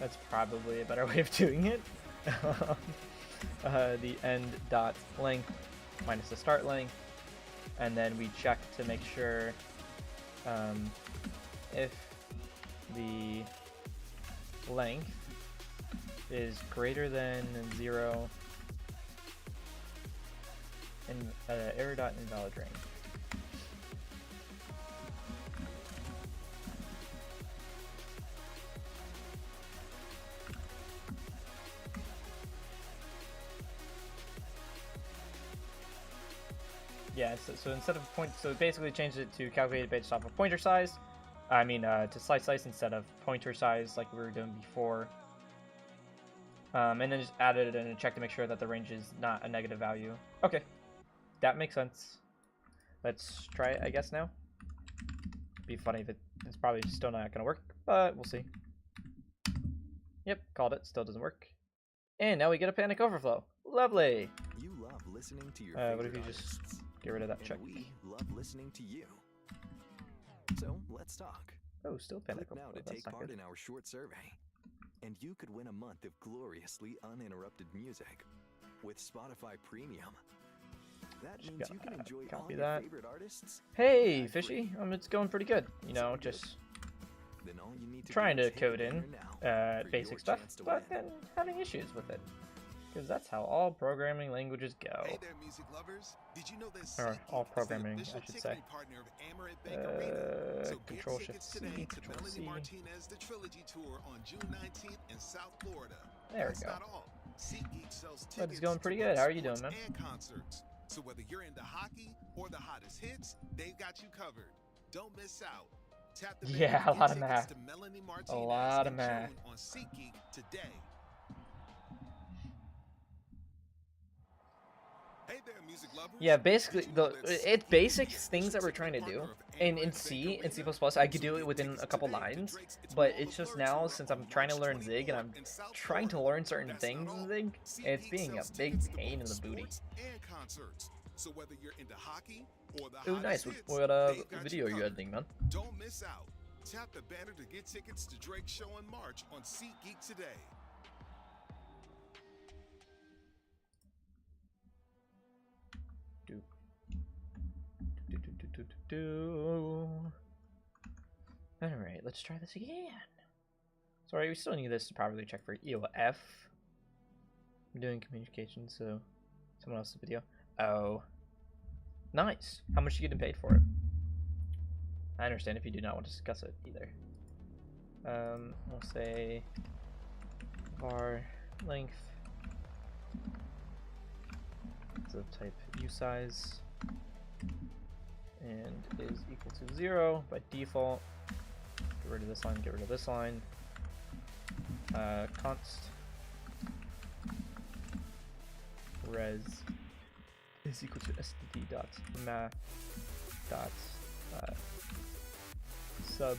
That's probably a better way of doing it. The end dot length minus the start length, and then we check to make sure if the length is greater than 0 and error dot invalid range. Yeah, so instead of point, so it basically changed it to calculated based off of pointer size. I mean, to slice instead of pointer size like we were doing before. And then just added it in and checked to make sure that the range is not a negative value. Okay, that makes sense. Let's try it, I guess, now. Be funny if it's probably still not gonna work, but we'll see. Yep, called it. Still doesn't work. And now we get a panic overflow. Lovely. You love listening to your what if you just get rid of that check? We love listening to you. So let's talk. Oh, still panic Click now overflow. to That's take not part good. in our short survey, and you could win a month of gloriously uninterrupted music with Spotify Premium. That means you can enjoy all Copy your that. favorite artists. Hey, Fishy. It's going pretty good. You know, just Then all you need to trying do to is hit code enter in now for basic your stuff, chance to but win. then having issues with it. Because that's how all programming languages go. Hey there, music lovers. Did you know that Or SeatGeek all is the programming, official I should say. ticketing partner of Amaret Bank Arena? So get Control Shift tickets C, today to Control Melanie C. Martinez The Trilogy Tour on June 19th in South Florida. There we That's go. not all. SeatGeek sells But tickets it's going pretty to good. both How are you doing, sports man? and concerts. So whether you're into hockey or the hottest hits, they've got you covered. Don't miss out. Tap the Yeah, banner a to lot get of tickets math. to Melanie A Martinez lot of in math. June on SeatGeek today. Hey there, music lovers. Yeah, basically, Did you know that it's SeatGeek basic is the things that official we're trying to ticketing do. partner of And in Amaret C, Bank in C++, Arena? I could So do it get within tickets a couple today to lines, Drake's It's but More it's the just Blur now, tour since on I'm trying to March learn Zig, and 24th I'm in South trying to Florida. learn certain That's not things in all. Zig, it's SeatGeek being a sells big tickets to pain in both the booty. sports and concerts. So whether you're into hockey or the Ooh, hottest nice. hits, What they've got video are you covered. editing, man? Don't miss out. Tap the banner to get tickets to Drake's show in March on SeatGeek today. Alright, let's try this again. Sorry, we still need this to properly check for EOF. I'm doing communication, so someone else's video. Oh. Nice. How much are you getting paid for it? I understand if you do not want to discuss it either. We'll say var length subtype usize and is equal to 0 by default. Get rid of this line, get rid of this line. Const res is equal to std dot math dot sub.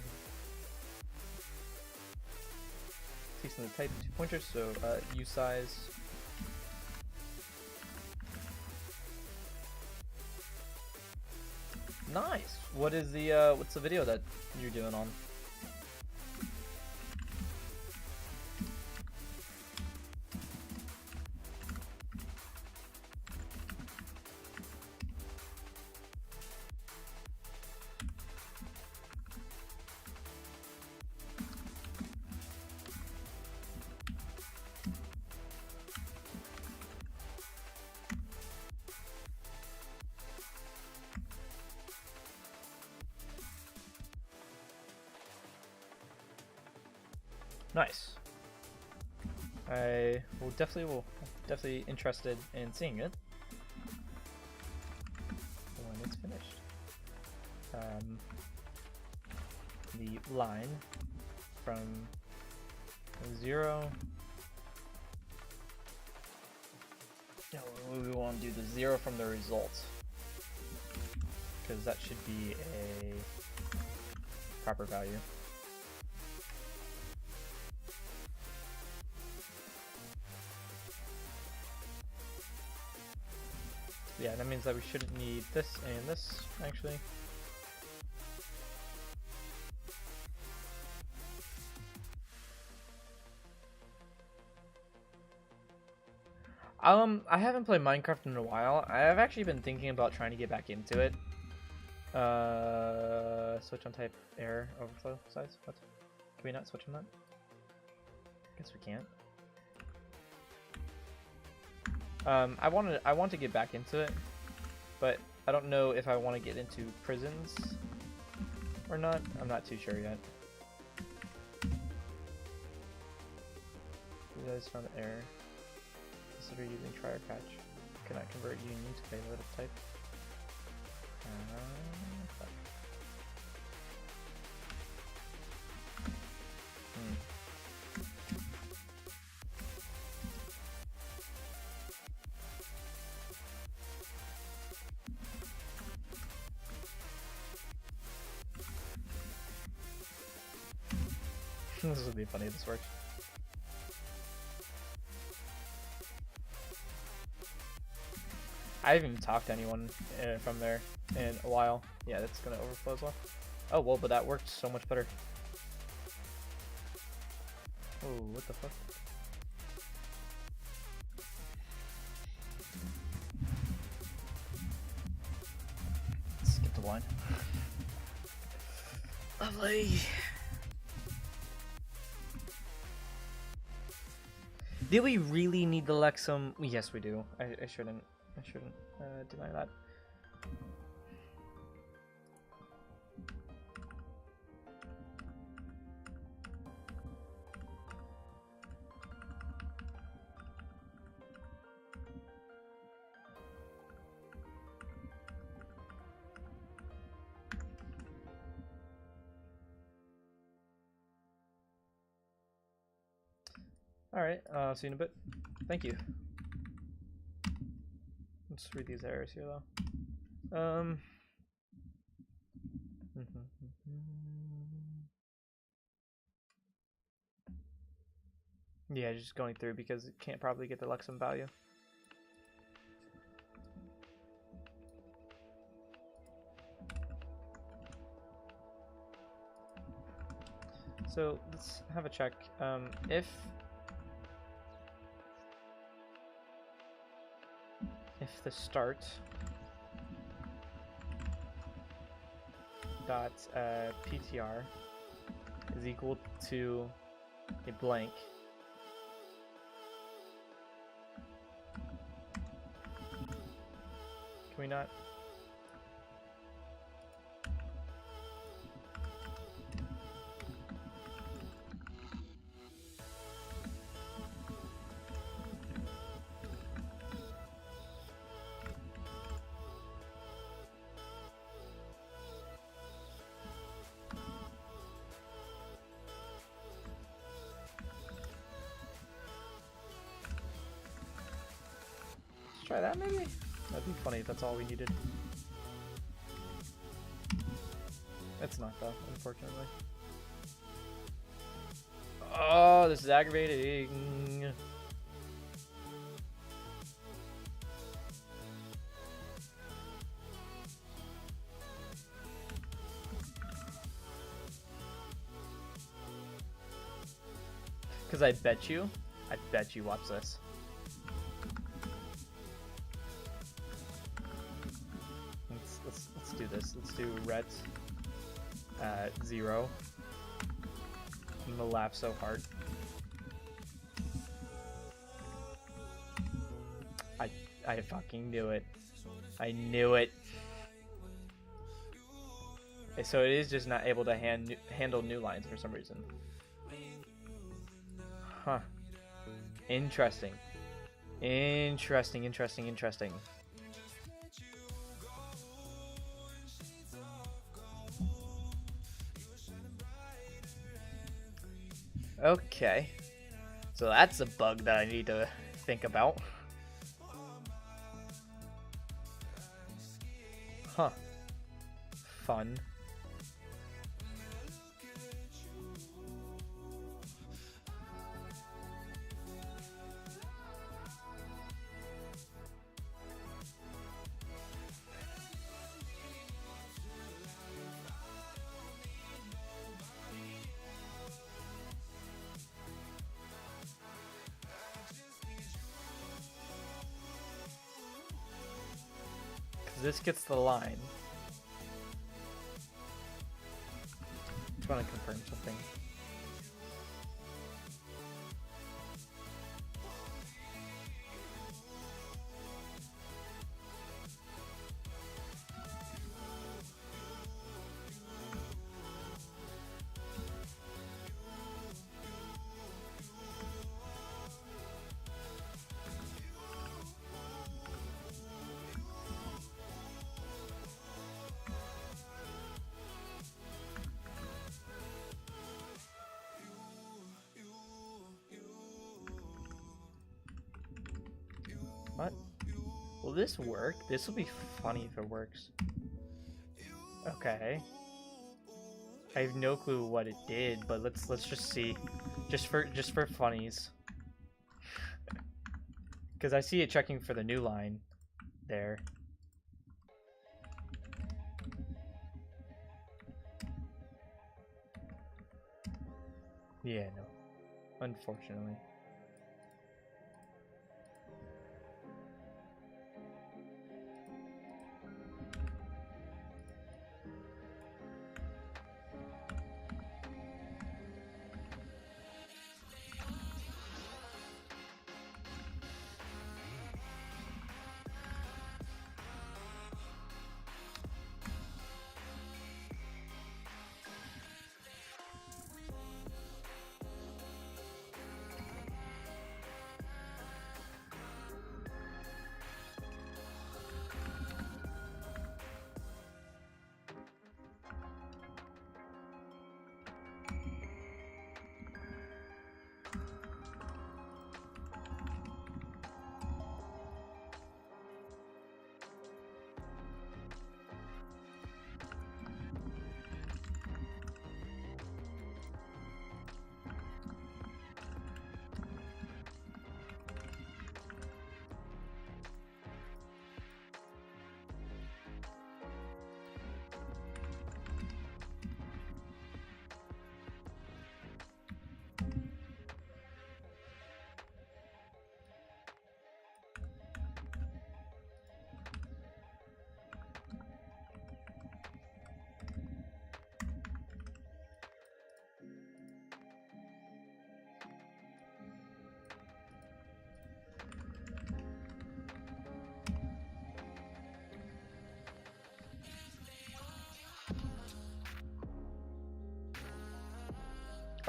Takes in the type 2 pointers, so usize nice. What is the what's the video that you're doing on? Nice. I will definitely interested in seeing it when it's finished. The line from 0. No, we want to do the 0 from the results because that should be a proper value. Yeah, that means that we shouldn't need this and this, actually. I haven't played Minecraft in a while. I have actually been thinking about trying to get back into it. Switch on type error overflow size. What? Can we not switch on that? Guess we can't. I want to get back into it, but I don't know if I want to get into prisons or not. I'm not too sure yet. You guys found an error. Consider using try or catch. Cannot convert union to payload of type. Fuck. This would be funny if this works. I haven't even talked to anyone from there in a while. Yeah, that's gonna overflow as well. Oh well, but that worked so much better. Oh, what the fuck? Skip the line. Lovely. Do we really need the Lexum? Yes, we do. I shouldn't deny that. Alright, see you in a bit. Thank you. Let's read these errors here though. Yeah, just going through because it can't probably get the Luxem value. So let's have a check. If the start dot PTR is equal to a blank, can we not? Try that maybe? That'd be funny if that's all we needed. It's not though, unfortunately. Oh, this is aggravating. Because I bet you watch this. Let's do this. Let's do ret 0. I'm gonna laugh so hard. I fucking knew it. I knew it. Okay, so it is just not able to handle new lines for some reason. Huh. Interesting. Interesting. Okay, so that's a bug that I need to think about. Huh. Fun. This gets the line. Just want to confirm something. What? Will this work? This will be funny if it works. Okay. I have no clue what it did, but let's just see. Just for funnies. Because I see it checking for the new line there. Yeah, no. Unfortunately.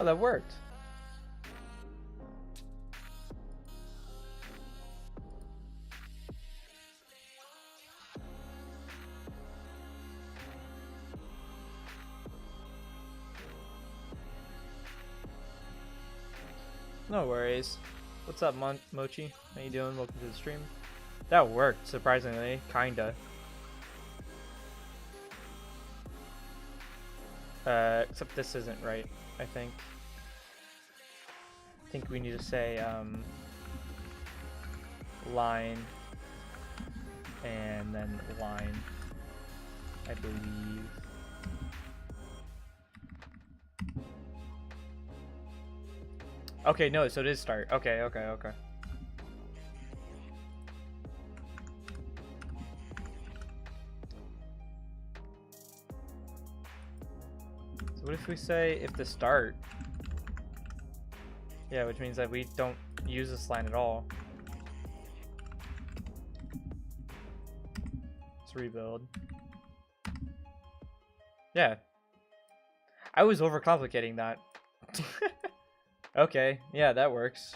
Oh, that worked. No worries. What's up, Mochi? How you doing? Welcome to the stream. That worked, surprisingly. Kinda. Except this isn't right, I think. I think we need to say, line, and then line, I believe. Okay, no, so it is start. Okay. So what if we say if the start? Yeah, which means that we don't use this line at all. Let's rebuild. Yeah. I was overcomplicating that. Okay, yeah, that works.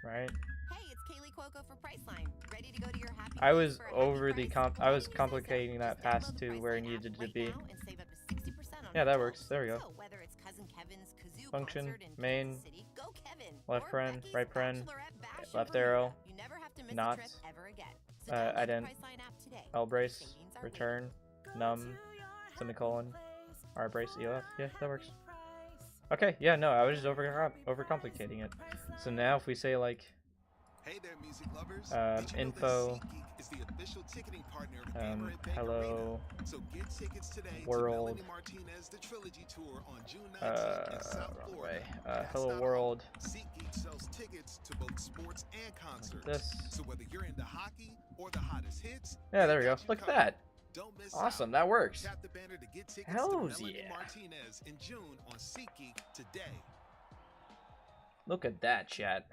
Right. Hey, it's Kaylee Cuoco for Priceline. Ready to go to your happy I place was for a happy overly price? I was Just complicating that download past the to where it Priceline needed app to right be. now and save up to 60% on Yeah, that hotels. works. There we go. So whether it's Cousin Kevin's kazoo Function, concert in main, Kansas City, go Kevin, left or paren, Becky's right paren, bachelorette bash in left Bermuda. arrow, You never have to miss not, a trip ever again. So download the ident, Priceline app today. L brace, Savings are return, Go num, to your semicolon, happy place R brace, for EOF. a Yeah, that works. happy price. Okay, yeah, no, I was just overcomplicating it. So now if we say like Hey there, music lovers. info, Did you know that SeatGeek is the official ticketing partner of Amaret Bank hello, Arena? So get tickets today world, to Melanie Martinez The Trilogy Tour on June 19th in South wrong Florida. way. That's Hello not world. all. SeatGeek sells tickets to both sports and concerts. This. So whether you're into hockey or the hottest hits, Yeah, there we they go. got you Look at covered. that. Don't miss Awesome, out. that works. Tap the banner to get tickets Hells to Melanie yeah. Martinez in June on SeatGeek today. Look at that, chat.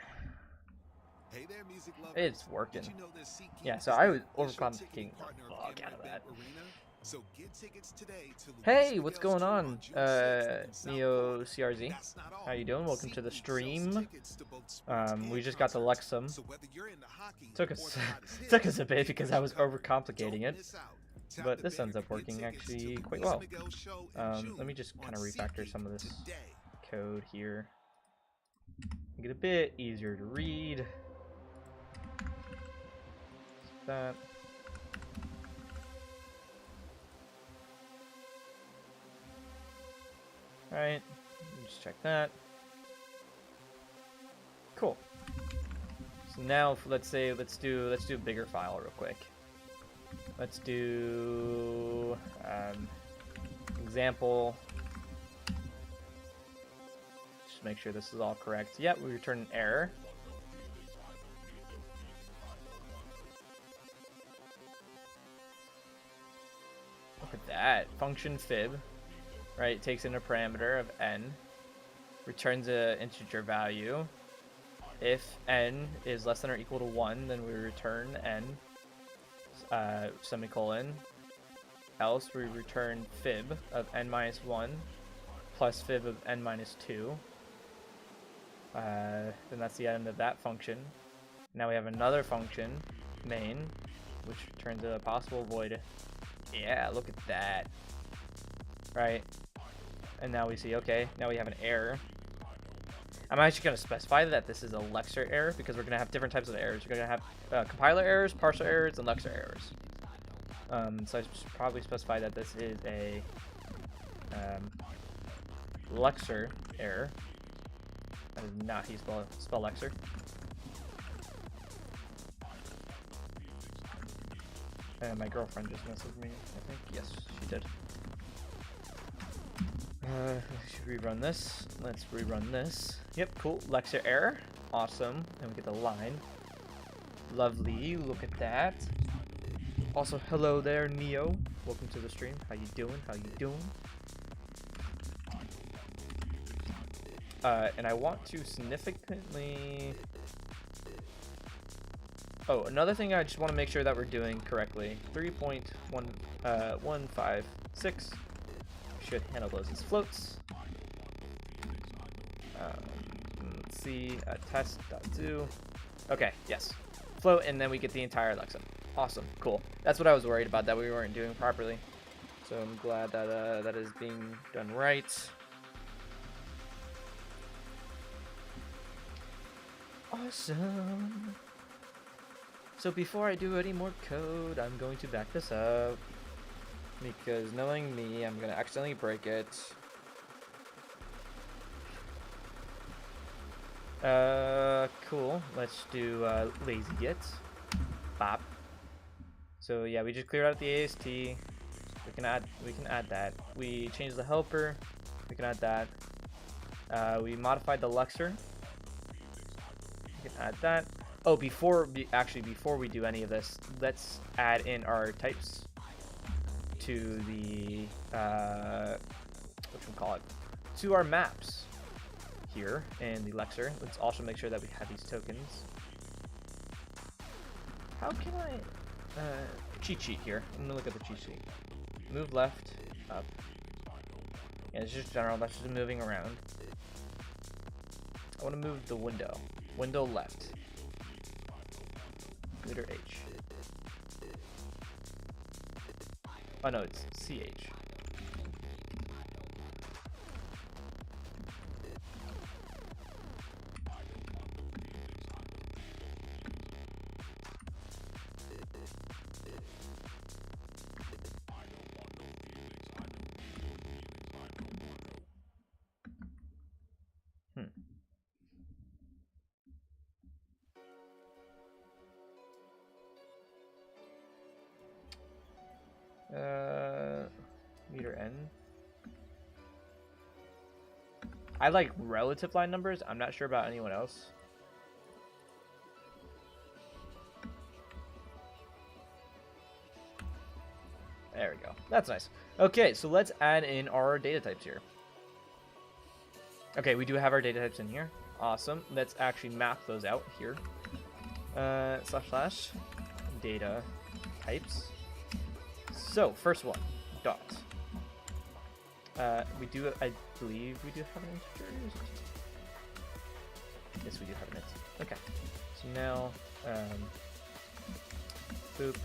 Hey there, music lovers. It's working. Did you know that SeatGeek Yeah, is so I the was official overcomplicating ticketing the partner of fuck out of Amaret that. Bank Arena? So get tickets today to Hey, Luis what's Miguel's going tour on? June 6th in South Neo Florida. CRZ. That's not all. How you doing? Welcome to the SeatGeek sells stream. tickets to both sports We and just got the concerts. Lexum. So whether you're into hockey Took or us the hottest took hits, us a bit because they I got was you covered. overcomplicating Don't it. miss out. Tap But the this ends banner up to get working tickets to actually Luis quite well. Miguel's show in June Let me just kind of on refactor SeatGeek some of this today. code here. Make it a bit easier to read. That. Alright, just check that. Cool. So now let's do a bigger file real quick. Let's do example. Just make sure this is all correct. Yep, we return an error. Look at that. Function fib, right? Takes in a parameter of n, returns an integer value. If n is less than or equal to 1, then we return n, semicolon. Else we return fib of n minus 1 plus fib of n minus 2. Then that's the end of that function. Now we have another function, main, which returns a possible void. Yeah, look at that. Right. And now we see, okay, now we have an error. I'm actually going to specify that this is a Lexer error because we're going to have different types of errors. We're going to have compiler errors, parser errors, and Lexer errors. So I should probably specify that this is a Lexer error. That is not how you spell Lexer. And my girlfriend just messaged me, I think. Yes, she did. Should we rerun this? Let's rerun this. Yep, cool. Lexer error. Awesome. And we get the line. Lovely. Look at that. Also, hello there, Neo. Welcome to the stream. How you doing? How you doing? And I want to significantly... Oh, another thing I just want to make sure that we're doing correctly. 3.1 1, 5, 6. Should handle those as floats. Let's see, test.do. Okay, yes. Float, and then we get the entire Alexa. Awesome, cool. That's what I was worried about, that we weren't doing properly. So I'm glad that that is being done right. Awesome. So before I do any more code, I'm going to back this up. Because knowing me, I'm going to accidentally break it. Cool. Let's do lazy git. Bop. So yeah, we just cleared out the AST. We can add that. We changed the helper. We can add that. We modified the Luxor. We can add that. Oh, before we do any of this, let's add in our types to the to our maps here in the Luxor. Let's also make sure that we have these tokens. How can I cheat sheet here? I'm gonna look at the cheat sheet. Move left, up. Yeah, it's just general. That's just moving around. I want to move the window. Window left. Leader H. Oh no, it's CH. Meter N. I like relative line numbers. I'm not sure about anyone else. There we go. That's nice. Okay, so let's add in our data types here. Okay, we do have our data types in here. Awesome. Let's actually map those out here. // data types. So, first one, dot. We do, I believe we do have an integer. Yes, we do have an int. Okay. So now, boop,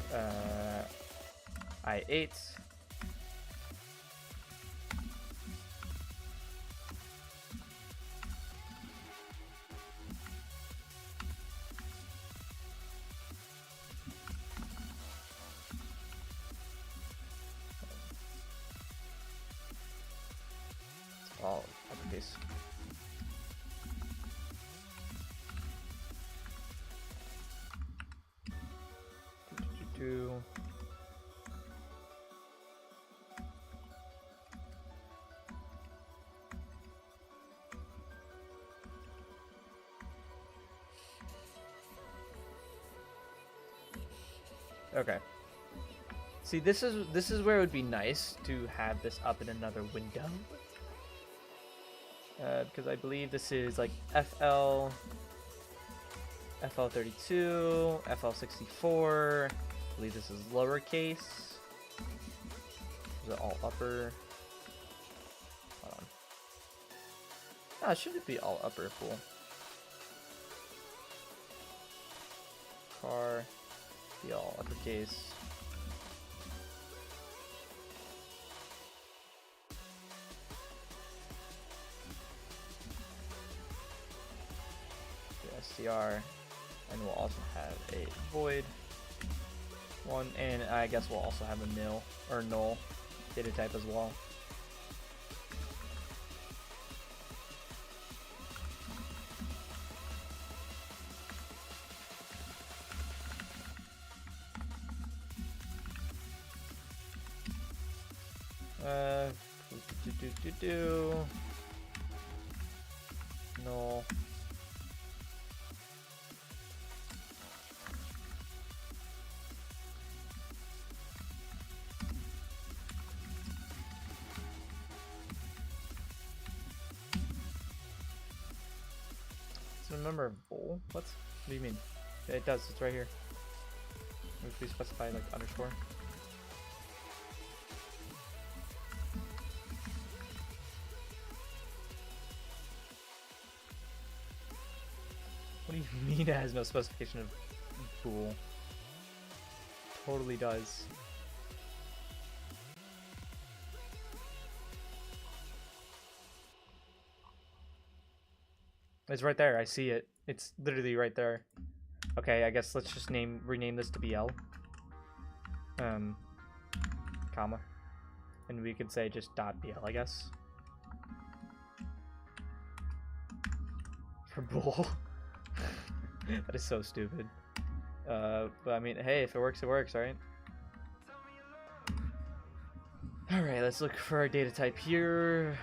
I8. All uppercase. Okay. See, this is where it would be nice to have this up in another window. Because I believe this is like FL32, FL64. I believe this is lowercase. Is it all upper? Hold on. Ah, should it be all upper? Cool. Car, be all uppercase. SCR, and we'll also have a void one, and I guess we'll also have a nil or null data type as well. Null. Remember bool? What do you mean? Yeah, it does. It's right here. Please specify like underscore. Mina has no specification of pool. Totally does. It's right there. I see it. It's literally right there. Okay, I guess let's just rename this to BL. Comma. And we could say just .bl, I guess. For bull. That is so stupid. But I mean, hey, if it works, it works, right? Alright, let's look for our data type here.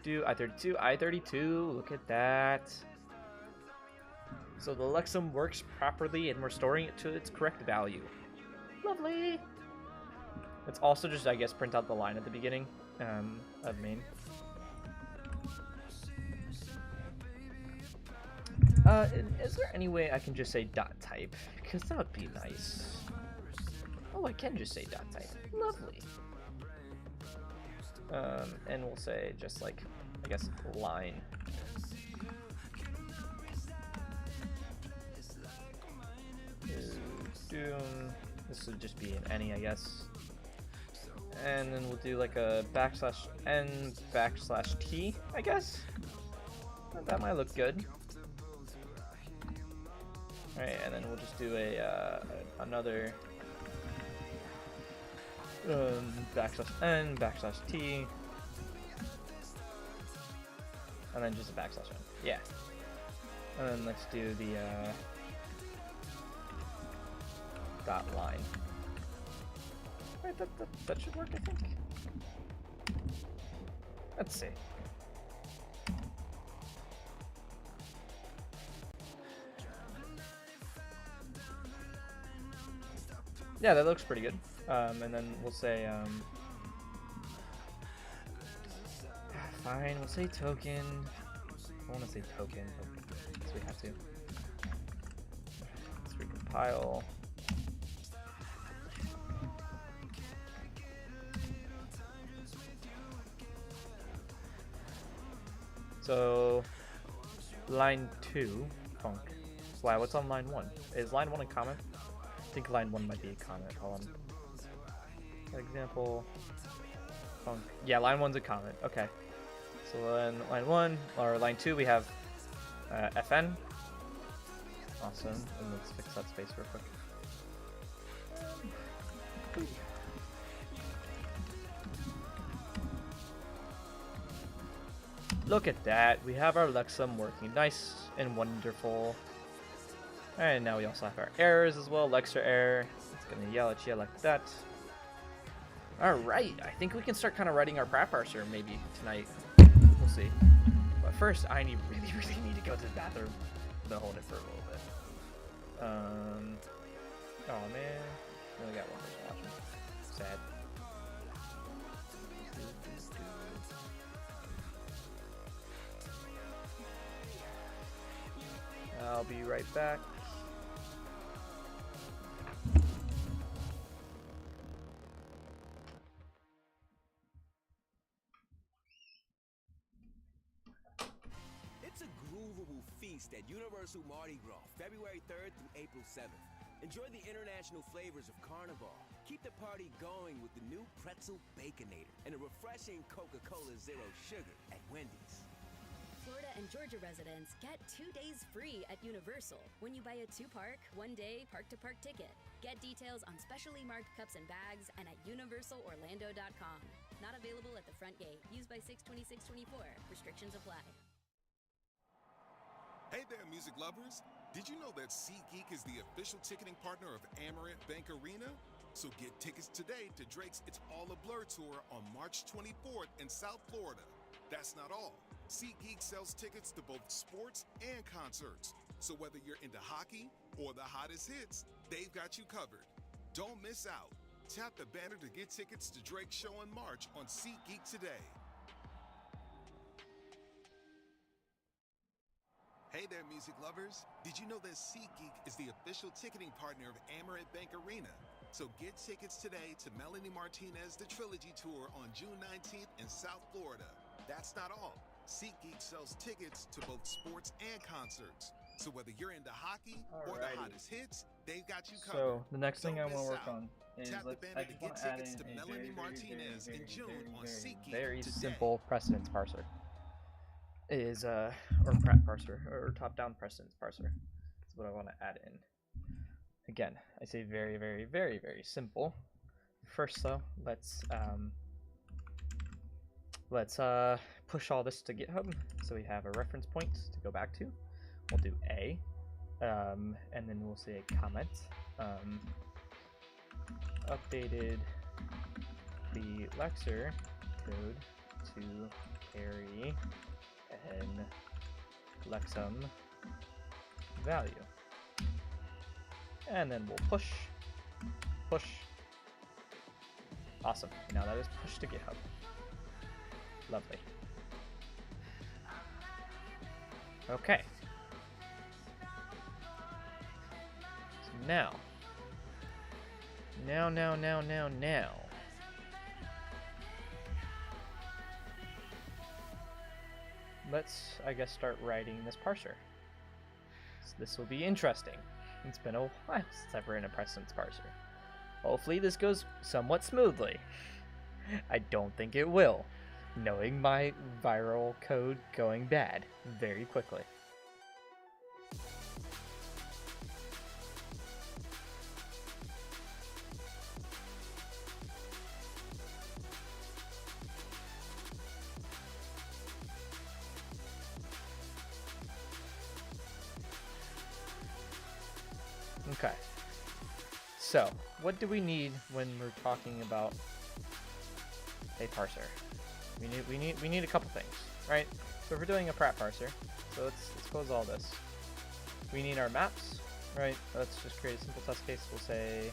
I32, look at that. So the Lexum works properly and we're storing it to its correct value. Lovely! Let's also just, I guess, print out the line at the beginning of main. Is there any way I can just say dot type? Because that would be nice. Oh, I can just say dot type. Lovely. And we'll say just like, I guess, line. This would just be an any, I guess. And then we'll do like a \n\t, I guess. That might look good. Alright, and then we'll just do another \n\t, and then just a \n. Yeah. And then let's do the dot line. Right, that should work, I think. Let's see. Yeah, that looks pretty good. And then we'll say, fine, we'll say token. I want to say token, but we have to. Let's recompile. So, line 2, funk. Wow, what's on line 1? Is line 1 a comment? I think line 1 might be a comment. Hold on. For example, funk. Yeah, line 1's a comment. Okay. So then line 1, or line 2, we have FN. Awesome. And let's fix that space real quick. Look at that. We have our Lexum working nice and wonderful. And now we also have our errors as well. Lexer error. It's going to yell at you like that. Alright. I think we can start kind of writing our Pratt parser maybe tonight. We'll see. But first, I really need to go to the bathroom. I'm going to hold it for a little bit. Oh man. We only got one person watching. Sad. I'll be right back. It's a groovable feast at Universal Mardi Gras, February 3rd through April 7th. Enjoy the international flavors of Carnival. Keep the party going with the new Pretzel Baconator and a refreshing Coca-Cola Zero Sugar at Wendy's. Florida and Georgia residents get 2 days free at Universal when you buy a 2-park, 1-day park-to-park ticket. Get details on specially marked cups and bags and at universalorlando.com. Not available at the front gate. Used by 6/26/24. Restrictions apply. Hey there, music lovers. Did you know that SeatGeek is the official ticketing partner of Amerant Bank Arena? So get tickets today to Drake's It's All a Blur tour on March 24th in South Florida. That's not all. SeatGeek sells tickets to both sports and concerts. So whether you're into hockey or the hottest hits, they've got you covered. Don't miss out. Tap the banner to get tickets to Drake's show in March on SeatGeek today. Hey there, music lovers. Did you know that SeatGeek is the official ticketing partner of Amerant Bank Arena? So get tickets today to Melanie Martinez The Trilogy Tour on June 19th in South Florida. That's not all. SeatGeek sells tickets to both sports and concerts. So whether you're into hockey or the hottest hits, they've got you covered. So the next thing I Don't want to miss work out. on is Tap the I banner just to want get to add tickets in to a Melanie Martinez in June on SeatGeek very today. simple precedence parser. Is or Pratt parser or top-down precedence parser. That's what I want to add in. Again, I say very simple. First though, let's push all this to GitHub so we have a reference point to go back to. We'll do A, and then we'll say a comment. Updated the Lexer code to carry an Lexum value. And then we'll push. Awesome. Now that is pushed to GitHub. Lovely. Okay. So now. Let's, I guess, start writing this parser. So this will be interesting. It's been a while since I've written a precedence parser. Hopefully this goes somewhat smoothly. I don't think it will, knowing my viral code going bad very quickly. Okay. So, what do we need when we're talking about a parser? We need a couple things, right? So if we're doing a Pratt parser, so let's close all this. We need our maps, right? Let's just create a simple test case. We'll say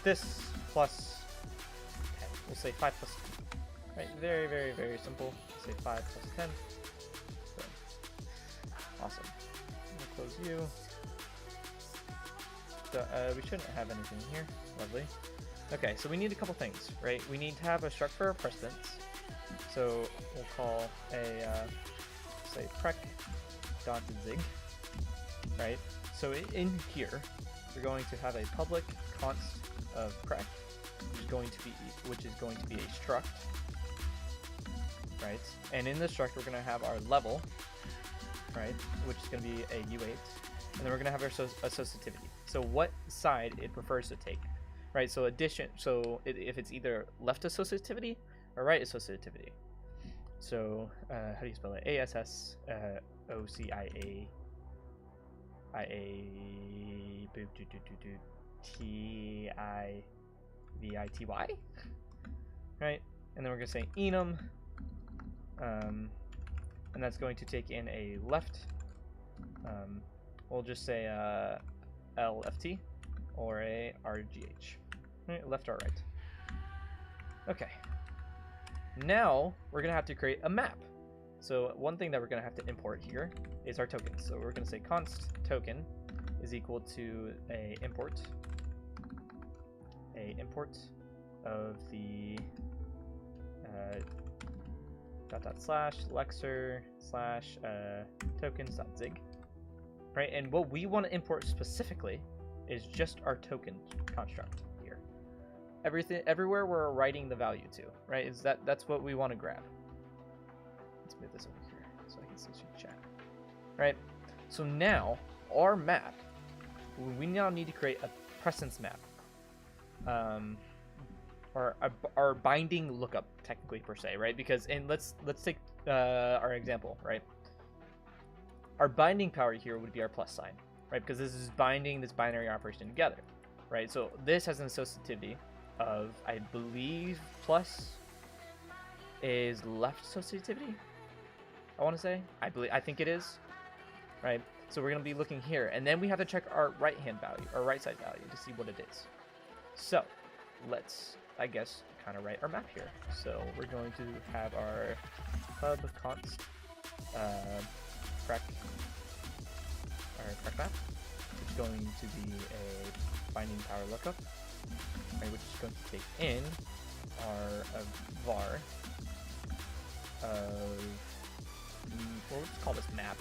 this plus 10. We'll say 5 plus 10. Right? Very simple. We'll say 5 plus 10. So, awesome. We'll close you. So we shouldn't have anything here. Lovely. Okay, so we need a couple things, right? We need to have a structure of precedence. So we'll call a say prec.zig, right? So in here, we're going to have a public const of prec, which is going to be a struct, right? And in the struct, we're going to have our level, right? Which is going to be a U8, and then we're going to have our associativity. So what side it prefers to take, right? So if it's either left associativity or right associativity. So how do you spell it? ASSOCIATIVITY, right? And then we're gonna say enum, and that's going to take in a left. We'll just say LFT or a RGH, right? Left or right. Okay. Now we're gonna have to create a map. So one thing that we're gonna have to import here is our tokens. So we're gonna say const token is equal to a import of the /lexer /tokens.zig, right? And what we want to import specifically is just our token construct here. Everywhere we're writing the value to, right? That's what we want to grab. Let's move this over here so I can see chat. Right? So now our map, we now need to create a precedence map. Or our binding lookup technically per se, right? Because let's take our example, right? Our binding power here would be our plus sign, right? Because this is binding this binary operation together, right? So this has an associativity of, I believe, plus is left associativity. I want to say, I think it is, right? So we're gonna be looking here, and then we have to check our right-hand value, or right side value, to see what it is. So let's, I guess, kind of write our map here. So we're going to have our hub const prec map, which is going to be a binding power lookup, right, which is going to take in our var of, well, let's call this map,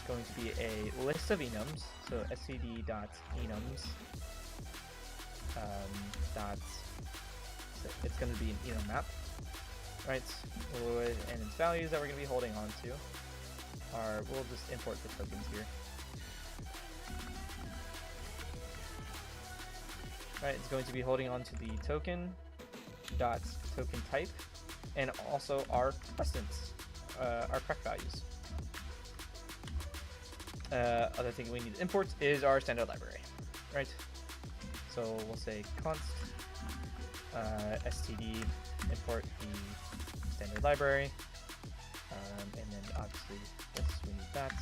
going to be a list of enums. So std.enums it's going to be an enum map, right? And its values that we're going to be holding on to are, we'll just import the tokens here. Right, it's going to be holding on to the token dot token type and also our precedence, our prec values. Other thing we need to import is our standard library, right? So we'll say const std import the standard library, and then obviously yes, we need that.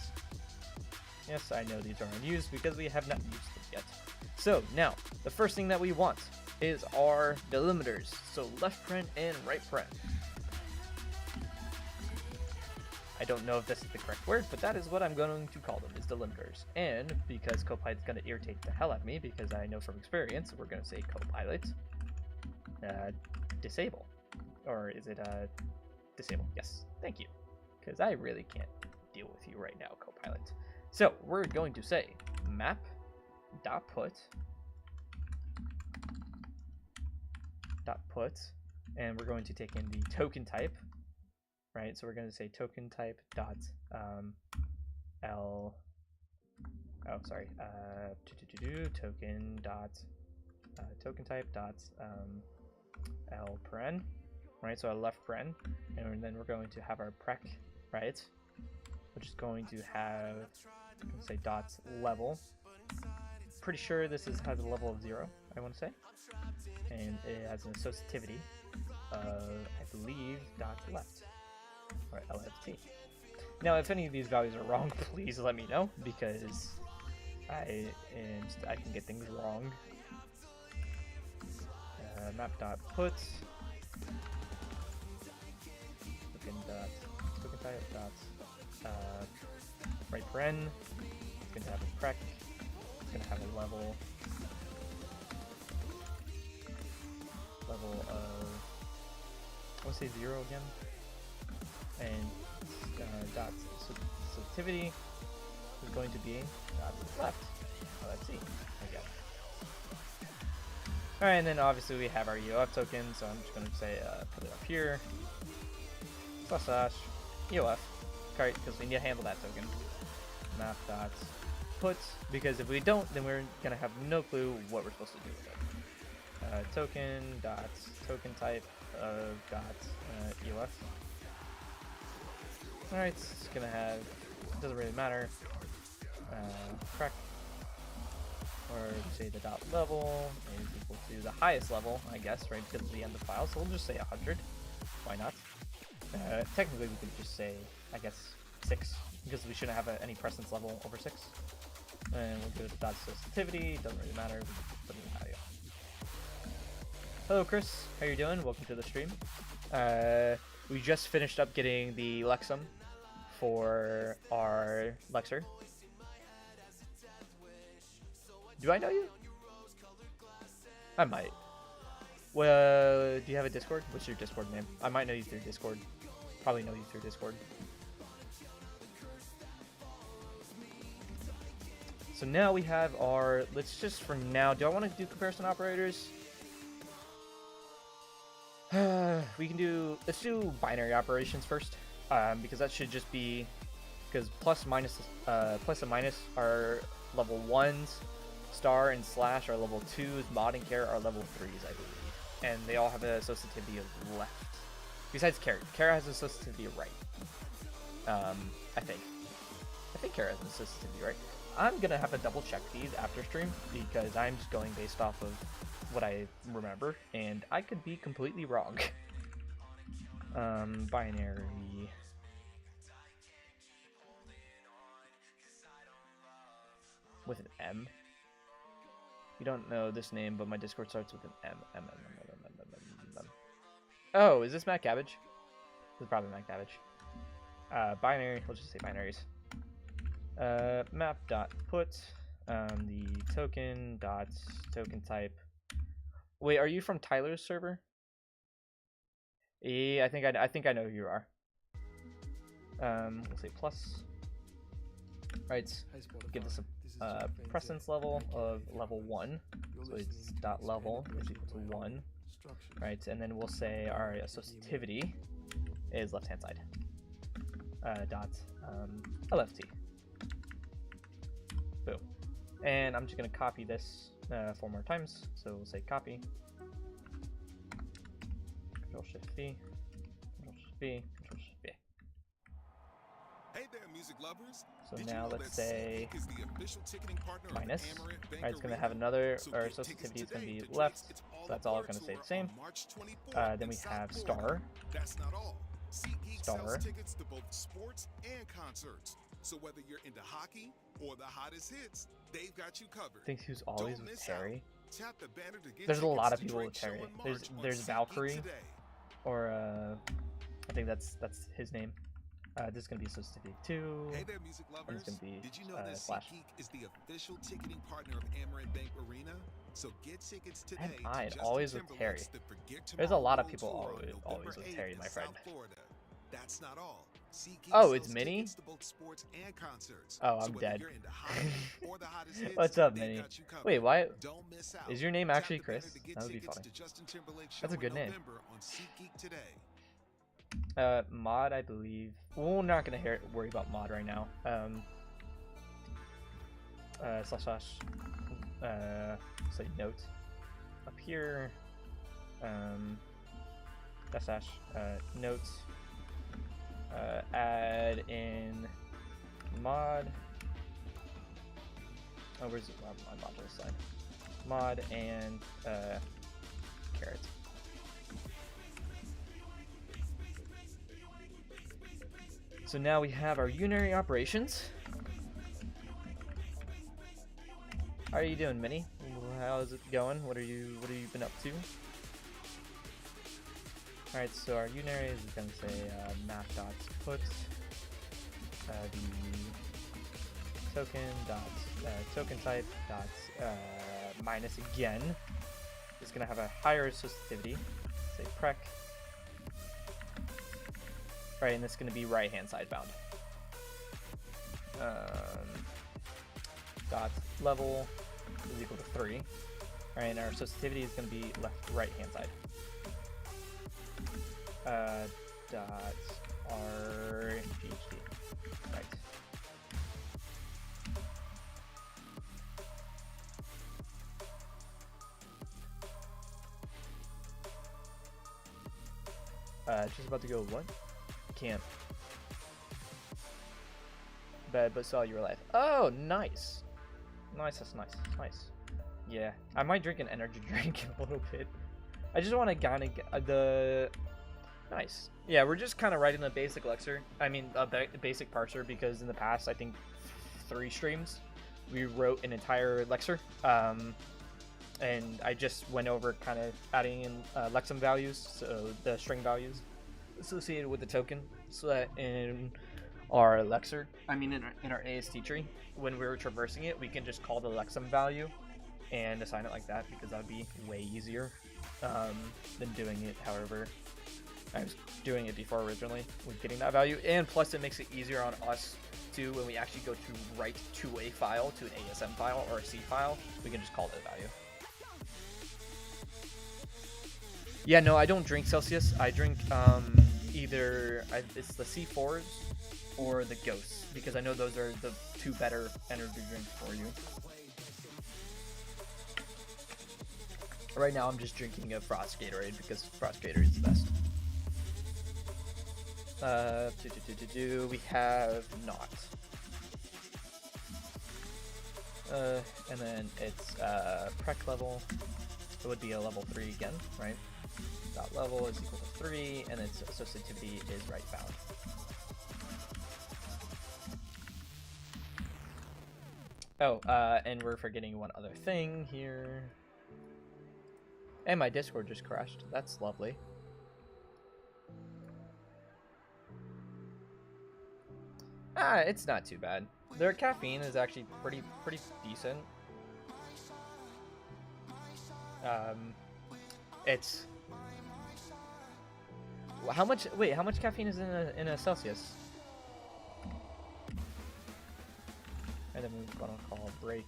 Yes, I know these are unused because we have not used them yet. So now the first thing that we want is our delimiters. So left paren and right paren. I don't know if this is the correct word, but that is what I'm going to call them, is delimiters. And because Copilot's going to irritate the hell out of me, because I know from experience, we're going to say Copilot disable. Or is it disable? Yes, thank you. Because I really can't deal with you right now, Copilot. So we're going to say map.put, and we're going to take in the token type. Right, so we're going to say token type dot token dot token type dot l paren, right? So our left paren, and then we're going to have our prec, right? Which is going to have, let's say, dot level. Pretty sure this has a level of 0, I want to say, and it has an associativity of, I believe, dot left. Or LFT. Now, if any of these values are wrong, please let me know, because I can get things wrong. Map.put token type dot right paren. It's going to have a prec. It's going to have a level of, I want to say 0 again. And dot sensitivity is going to be dot left. Oh, let's see. Okay. Alright, and then obviously we have our EOF token, so I'm just going to say put it up here. / EOF. Alright, because we need to handle that token. Map dot put, because if we don't, then we're going to have no clue what we're supposed to do with it. Token dot token type of dot EOF. Alright, it's gonna have, doesn't really matter, prec, or say the dot level is equal to the highest level, I guess, right, because it's the end of the file, so we'll just say 100, why not? Technically we could just say, I guess, 6, because we shouldn't have any precedence level over 6, and we'll do the dot sensitivity, doesn't really matter, we can put in the value. Hello Chris, how you doing? Welcome to the stream. We just finished up getting the Lexum for our Lexer. Do I know you? I might. Well, do you have a Discord? What's your Discord name? I might know you through Discord. Probably know you through Discord. So now we have our, let's just for now, do I want to do comparison operators? We can do, let's do binary operations first, because that should just be, because plus and minus are level 1s, star and slash are level 2s, mod and care are level 3s, I believe. And they all have an associativity of left. Besides Kara. Kara has an associativity of right. I think Kara has an associativity right. I'm going to have to double check these after stream, because I'm just going based off of what I remember, and I could be completely wrong. Binary. With an M. You don't know this name, but my Discord starts with an M. Oh, is this Matt Cabbage? This is probably Matt Cabbage. Binary, we'll just say binaries. Map.put, the token dot token type. Wait, are you from Tyler's server? Yeah, I think I know who you are. We'll say plus Right, give this a presence level of level 1, so it's dot level is equal to 1, right, and then we'll say our associativity is left hand side, dot LFT. Boom. And I'm just going to copy this 4 more times, so we'll say copy, Control Shift V, Control Shift V, Control Shift V. Hey there, music lovers. So Did now you know let's that say SeatGeek is the official ticketing partner of minus. Amaranth Bank Alright, it's going to Arena? have another, So our get tickets associativity is going to today be to left, Drake's so that's all going to stay the same. March 24th Then we in South have Florida. star, That's not all. SeatGeek star. sells tickets to both sports and concerts. So whether you're into hockey or the hottest hits, they've got you covered. Think who's always Don't with miss Terry? out. Tap the banner to get There's a lot of tickets to people with Drake's show Terry. in March There's on SeatGeek Valkyrie, today. or I think that's his name. This is gonna be associativity 2. Hey there, music And lovers. it's gonna be Did you know that slash. SeatGeek is the official ticketing partner of Amaranth Bank Arena? So get tickets today. And to I Justin always with Timberlake's Terry. The Forget There's a lot of Tomorrow people Tour on always November with 8th Terry, in my friend. South Florida. That's not all. SeatGeek Oh, it's sells Minnie? tickets to both sports and concerts. Oh, So I'm whether dead. you're into hockey or the hottest hits, What's up, they've Minnie? got you covered. Wait, why? Don't miss out. Is your name Tap actually the banner Chris? to get That would be tickets funny. to Justin Timberlake's That's a show good in name. November on SeatGeek today. Mod, I believe. We're not gonna worry about mod right now. Slash say note up here. Slash note. Add in mod. Oh, where's my module side? Mod and caret. So now we have our unary operations. How are you doing, Minnie? How's it going? What are you been up to? Alright, so our unary is going to say map.put the token dot token type dot minus again. It's going to have a higher associativity. Say prec. Right, and this is going to be right hand side bound. Dot level is equal to 3. Right, and our associativity is going to be left right hand side. Dot RGG. Right. Just about to go what? Can't. Bad, but saw you were alive. Oh, nice. Nice, that's nice. Nice. Yeah, I might drink an energy drink a little bit. I just want to kind of get the... Nice. Yeah, we're just kind of writing the basic elixir. I mean, a basic parser, because in the past, I think 3 streams, we wrote an entire elixir. And I just went over kind of adding in lexem values, so the string values associated with the token, so that in our elixir, I mean in our AST tree, when we were traversing it, we can just call the lexem value and assign it like that, because that would be way easier than doing it however I was doing it before originally with getting that value. And plus it makes it easier on us too when we actually go to write to a file, to an ASM file or a C file, we can just call that value. Yeah, no, I don't drink Celsius. I drink either it's the C4s or the Ghosts, because I know those are the 2 better energy drinks for you. Right now I'm just drinking a Frost Gatorade because Frost Gatorade is the best. We have not. And then it's prec level. It would be a level 3 again, right? Dot level is equal to 3, and its associativity is right bound. Oh, and we're forgetting one other thing here. And my Discord just crashed. That's lovely. It's not too bad. Their caffeine is actually pretty decent. It's how much? Wait, how much caffeine is in a Celsius? and then we want to call break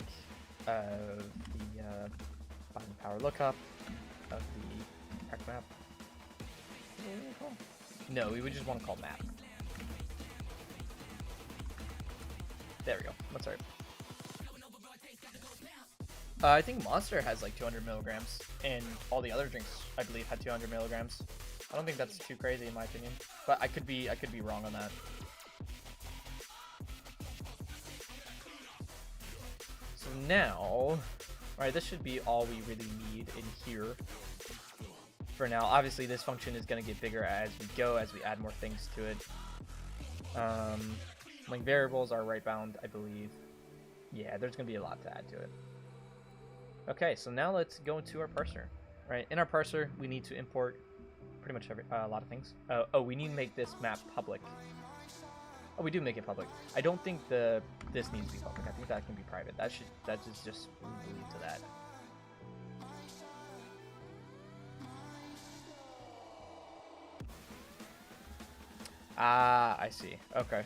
of the bottom power lookup of the prec map. No, we would just want to call map. There we go. That's right. I think Monster has like 200 milligrams, and all the other drinks, I believe, had 200 milligrams. I don't think that's too crazy in my opinion, but I could be wrong on that. So now, alright, this should be all we really need in here for now. Obviously, this function is going to get bigger as we go, as we add more things to it. Like variables are right bound, I believe. Yeah, there's going to be a lot to add to it. Okay, so now let's go into our parser. Right, in our parser, we need to import pretty much a lot of things. Oh, we need to make this map public. Oh, we do make it public. I don't think this needs to be public. I think that can be private. That is just lead to that. Ah, I see. Okay.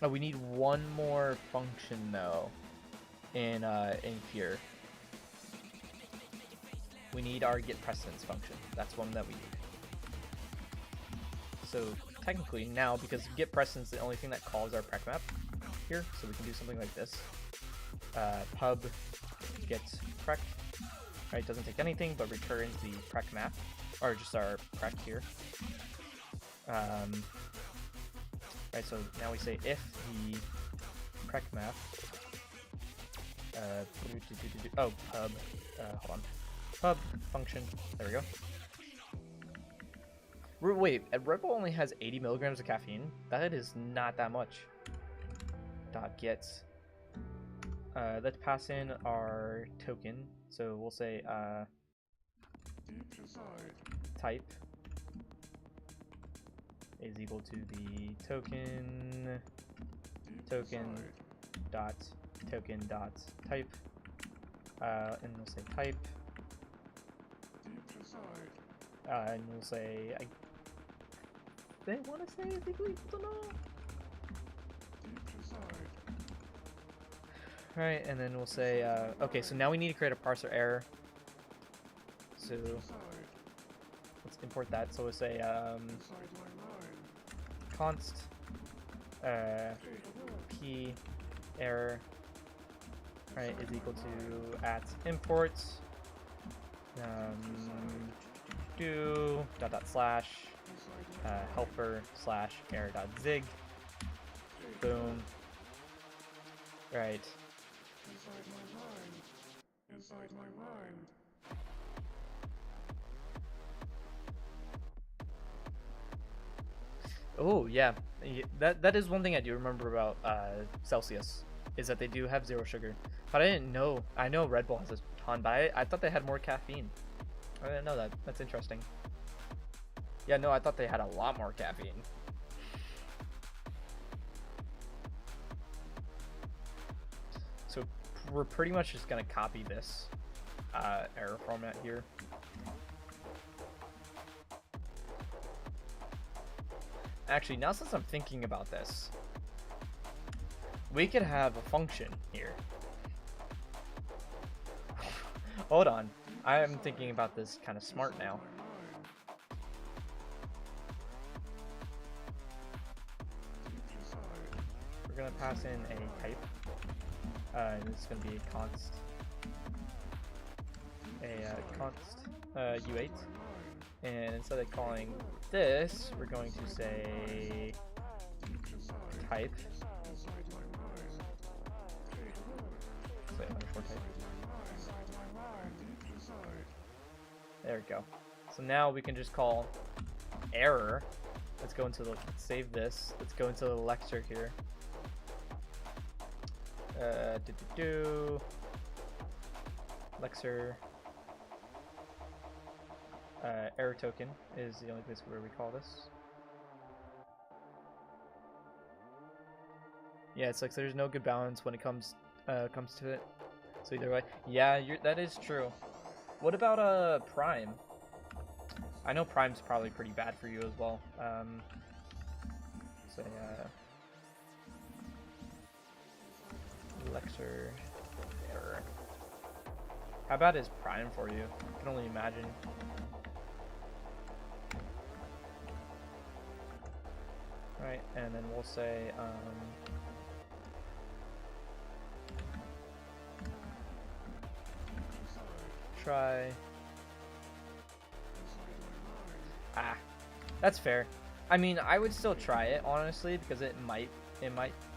Oh, we need one more function though in here. We need our get precedence function. That's one that we need. So technically now, because get precedence is the only thing that calls our prec map here, so we can do something like this. Pub get prec. Right, doesn't take anything but returns the prec map, or just our prec here. Right, so now we say if the prec map pub hold on, pub function, there we go. Wait, Red Bull only has 80 milligrams of caffeine. That is not that much. Dot get, let's pass in our token, so we'll say type is equal to the token dot type, and we'll say type, and we'll say they want to say is equal to null. Right, and then we'll say okay, so now we need to create a parser error, so let's import that. So we'll say const p error, right, is equal to at imports do dot slash helper slash error dot zig. Boom. Right. Inside my mind. Oh yeah, that is one thing I do remember about Celsius, is that they do have 0 sugar. But I didn't know. I know Red Bull has a ton, but I thought they had more caffeine. I didn't know that. That's interesting. Yeah, no, I thought they had a lot more caffeine. So we're pretty much just gonna copy this error format here. Actually, now since I'm thinking about this, we could have a function here. Hold on, I am thinking about this kind of smart now. We're gonna pass in a type, and it's gonna be a const, u8, and instead of calling this, we're going to say type. Say underscore type. There we go. So now we can just call error. Let's go into the, let's save this. Let's go into the lecture here. Lecture. Error token is the only place where we call this. Yeah, it's like there's no good balance when it comes to it. So either way, yeah, that is true. What about Prime? I know Prime's probably pretty bad for you as well. So Praser, error. How bad is Prime for you? I can only imagine. Right, and then we'll say, try. That's fair. I mean, I would still try it honestly because it might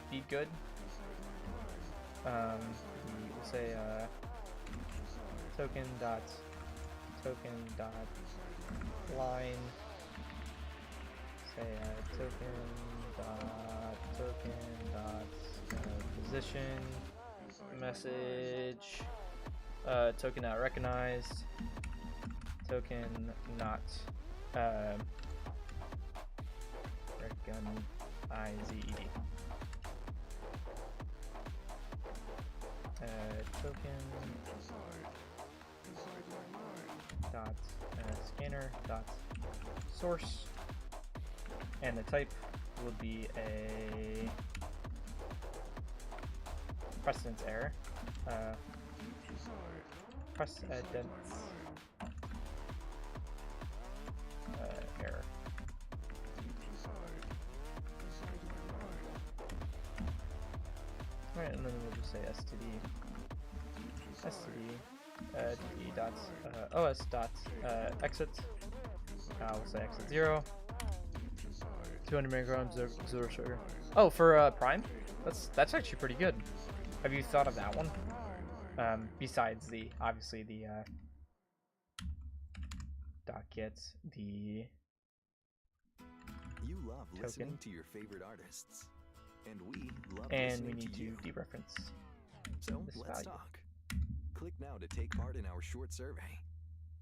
be good. We'll say token dot line. Say token dot position message. Token not recognized. Token not recognized. Token dot scanner dot source, and the type will be a precedence error. Precedence error. Alright, and then we'll just say std dot os dot exit. We'll say exit 0. 200 milligrams of ZURA sugar. Oh, for Prime? That's actually pretty good. Have you thought of that one? Besides the obviously the docket, the you love token. Listening to your favorite artists, and we love and listening we need to you. Dereference. So this let's value. talk. Click now to take part in our short survey,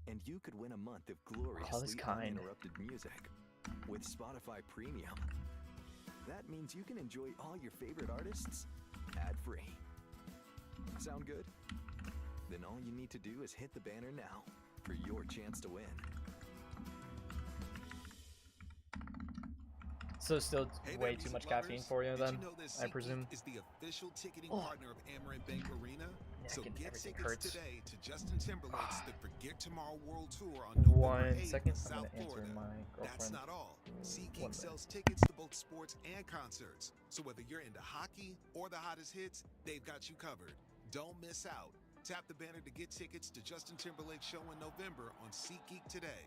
and you could win a month of gloriously uninterrupted music with Spotify Premium. That means you can enjoy all your favorite artists ad-free. Sound good? Then all you need to do is hit the banner now for your chance to win. So still Hey way there, too much music caffeine lovers. for you Did then, you know that I SeatGeek presume. is the official ticketing partner of Amaranth Bank Arena? So and get everything tickets hurts. today to Justin Timberlake's The Forget Tomorrow World Tour on One November 8th second, in I'm South gonna answer Florida. my That's girlfriend. not all. One SeatGeek minute. sells tickets to both sports and concerts. So whether you're into hockey or the hottest hits, they've got you covered. Don't miss out. Tap the banner to get tickets to Justin Timberlake's show in November on SeatGeek today.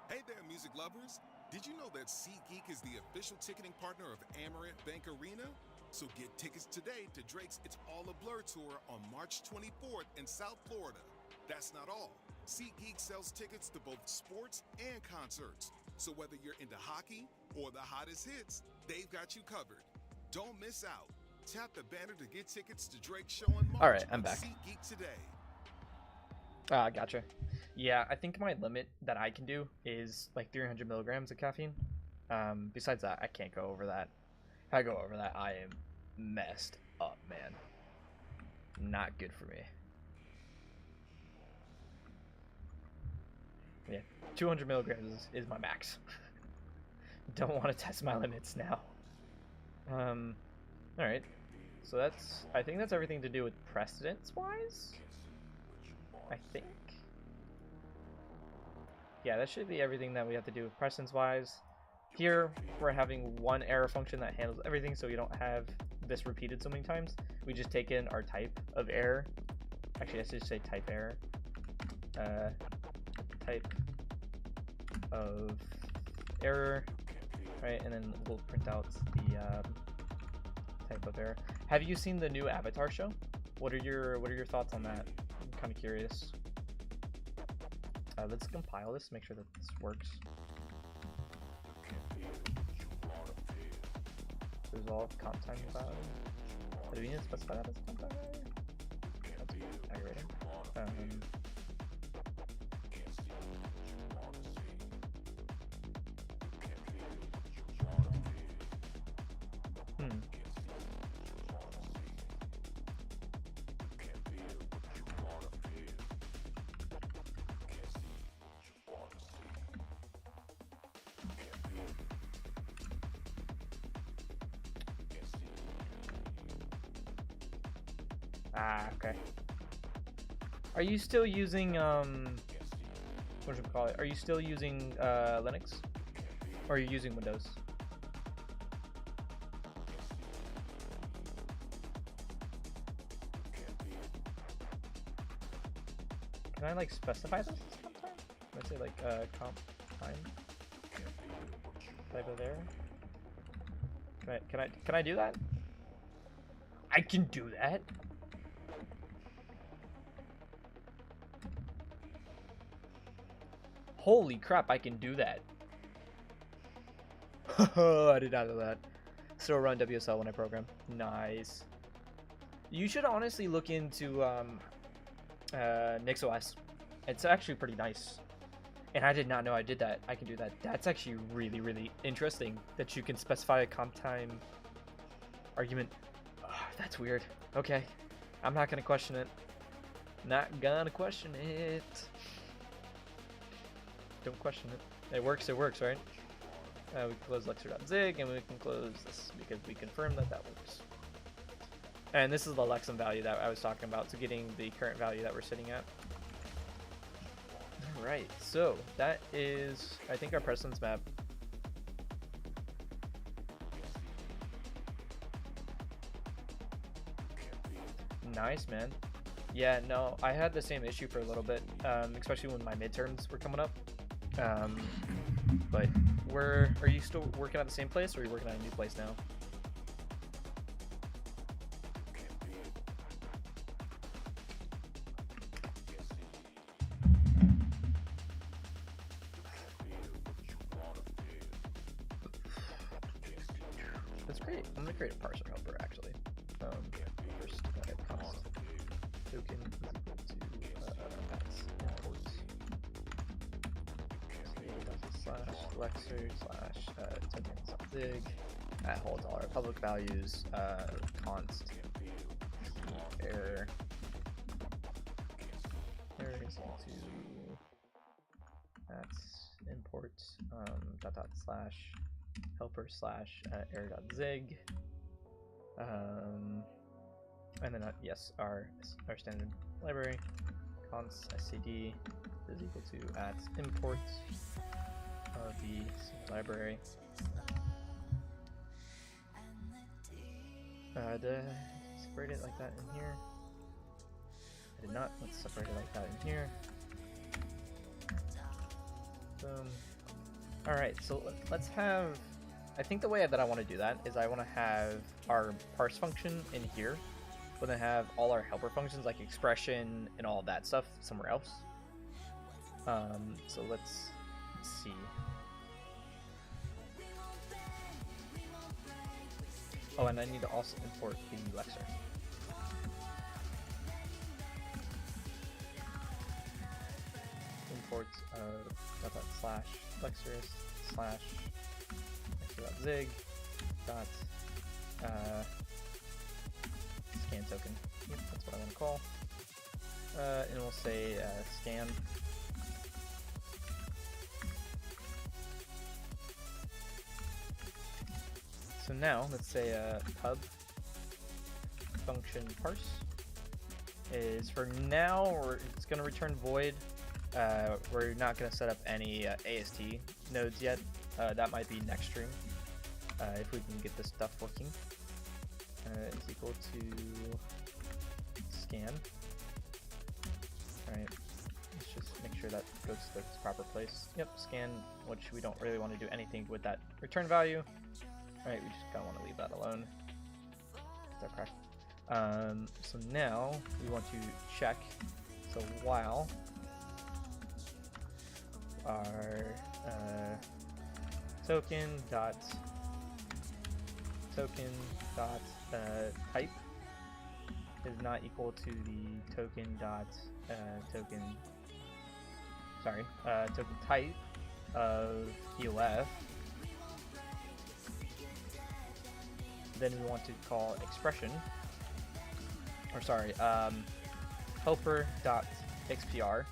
Hey there, music lovers. Did you know that SeatGeek is the official ticketing partner of Amaranth Bank Arena? So get tickets today to Drake's It's All a Blur tour on March 24th in South Florida. That's not all. SeatGeek sells tickets to both sports and concerts. So whether you're into hockey or the hottest hits, they've got you covered. Don't miss out. Tap the banner to get tickets to Drake's show in March. All right, I'm on back. SeatGeek today. Gotcha. Yeah, I think my limit that I can do is like 300 milligrams of caffeine. Besides that, I can't go over that. If I go over that, I am messed up, man. Not good for me. Yeah, 200 milligrams is my max. Don't want to test my limits now. Alright. So I think that's everything to do with precedence-wise. I think. Yeah, that should be everything that we have to do with precedence-wise. Here, we're having one error function that handles everything, so we don't have this repeated so many times. We just take in our type of error. Actually, I should say type error. Type of error, right? And then we'll print out the type of error. Have you seen the new Avatar show? What are your thoughts on that? I'm kind of curious. Let's compile this, make sure that this works. Resolve comp time value. Do we need to specify that as comp time value? That's aggravating. Ah, okay. Are you still using what should we call it? Are you still using Linux, or are you using Windows? Can I like specify this sometime? Let's say like comp time. Can I go there? Can I do that? I can do that. Holy crap, I can do that. I did not know that. Still run WSL when I program. Nice. You should honestly look into Nixos. It's actually pretty nice. And I did not know I did that. I can do that. That's actually really, really interesting that you can specify a comp time argument. Oh, that's weird. Okay. I'm not gonna question it. Not gonna question it. Don't question it. It works, right? We can close lexer.zig and we can close this because we confirmed that that works. And this is the Lexum value that I was talking about, so getting the current value that we're sitting at. Alright, so that is, I think, our precedence map. Nice, man. Yeah, no, I had the same issue for a little bit, especially when my midterms were coming up. But are you still working at the same place, or are you working at a new place now? That's great. I'm gonna create a parser helper actually. First, const token is equal to paths imports. Slash lexer slash token.zig. That holds all our public values. Const error is equal to that's import dot slash helper slash error.zig. And then yes, our standard library const scd is equal to at import of the library. Separate it like that in here. I did not. Let's separate it like that in here. Boom. Alright, so let's have, I think the way that I want to do that is I want to have our parse function in here, but then have all our helper functions like expression and all of that stuff somewhere else. So let's see. Oh, and I need to also import the lexer. Import slash lexer slash lexer.zig dot scan token. Yep, that's what I want to call. And we'll say scan. So now let's say pub function parse is for now it's going to return void. We're not going to set up any AST nodes yet. That might be next stream if we can get this stuff working. Is equal to scan. Alright, let's just make sure that goes to the proper place. Yep, scan, which we don't really want to do anything with that return value. Alright, we just kind of want to leave that alone. So now we want to check. So while our token dot type is not equal to the token type of EOF. Then we want to call expression, or sorry, helper.xpr,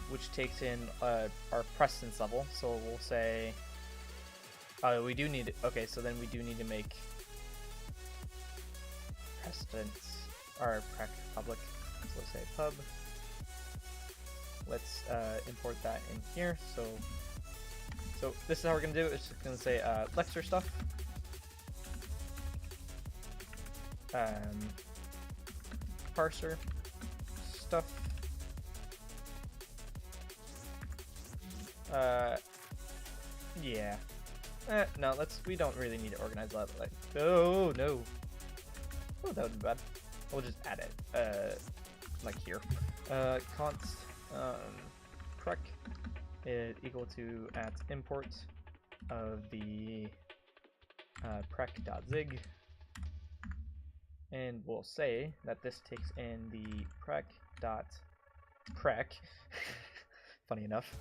which takes in our precedence level. So we'll say we do need, okay, so then we do need to make precedence our prac public. So let's say pub. Let's import that in here. So this is how we're gonna do it. It's just gonna say Lexer stuff. Parser stuff. Yeah. No, we don't really need to organize that. Like, oh no. Oh, that would be bad. We'll just add it, like here. Const, prec is equal to at import of the prec.zig. And we'll say that this takes in the prec. Funny enough.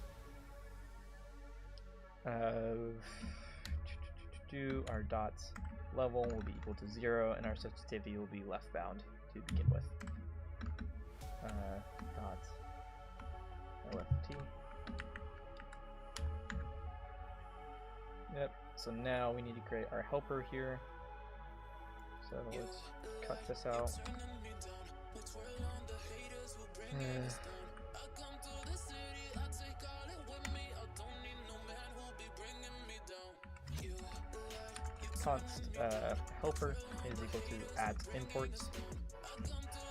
Our dot level will be equal to 0, and our sensitivity will be left bound to begin with. Dot LFT. Yep. So now we need to create our helper here. So let's cut this out. Const helper is equal to add imports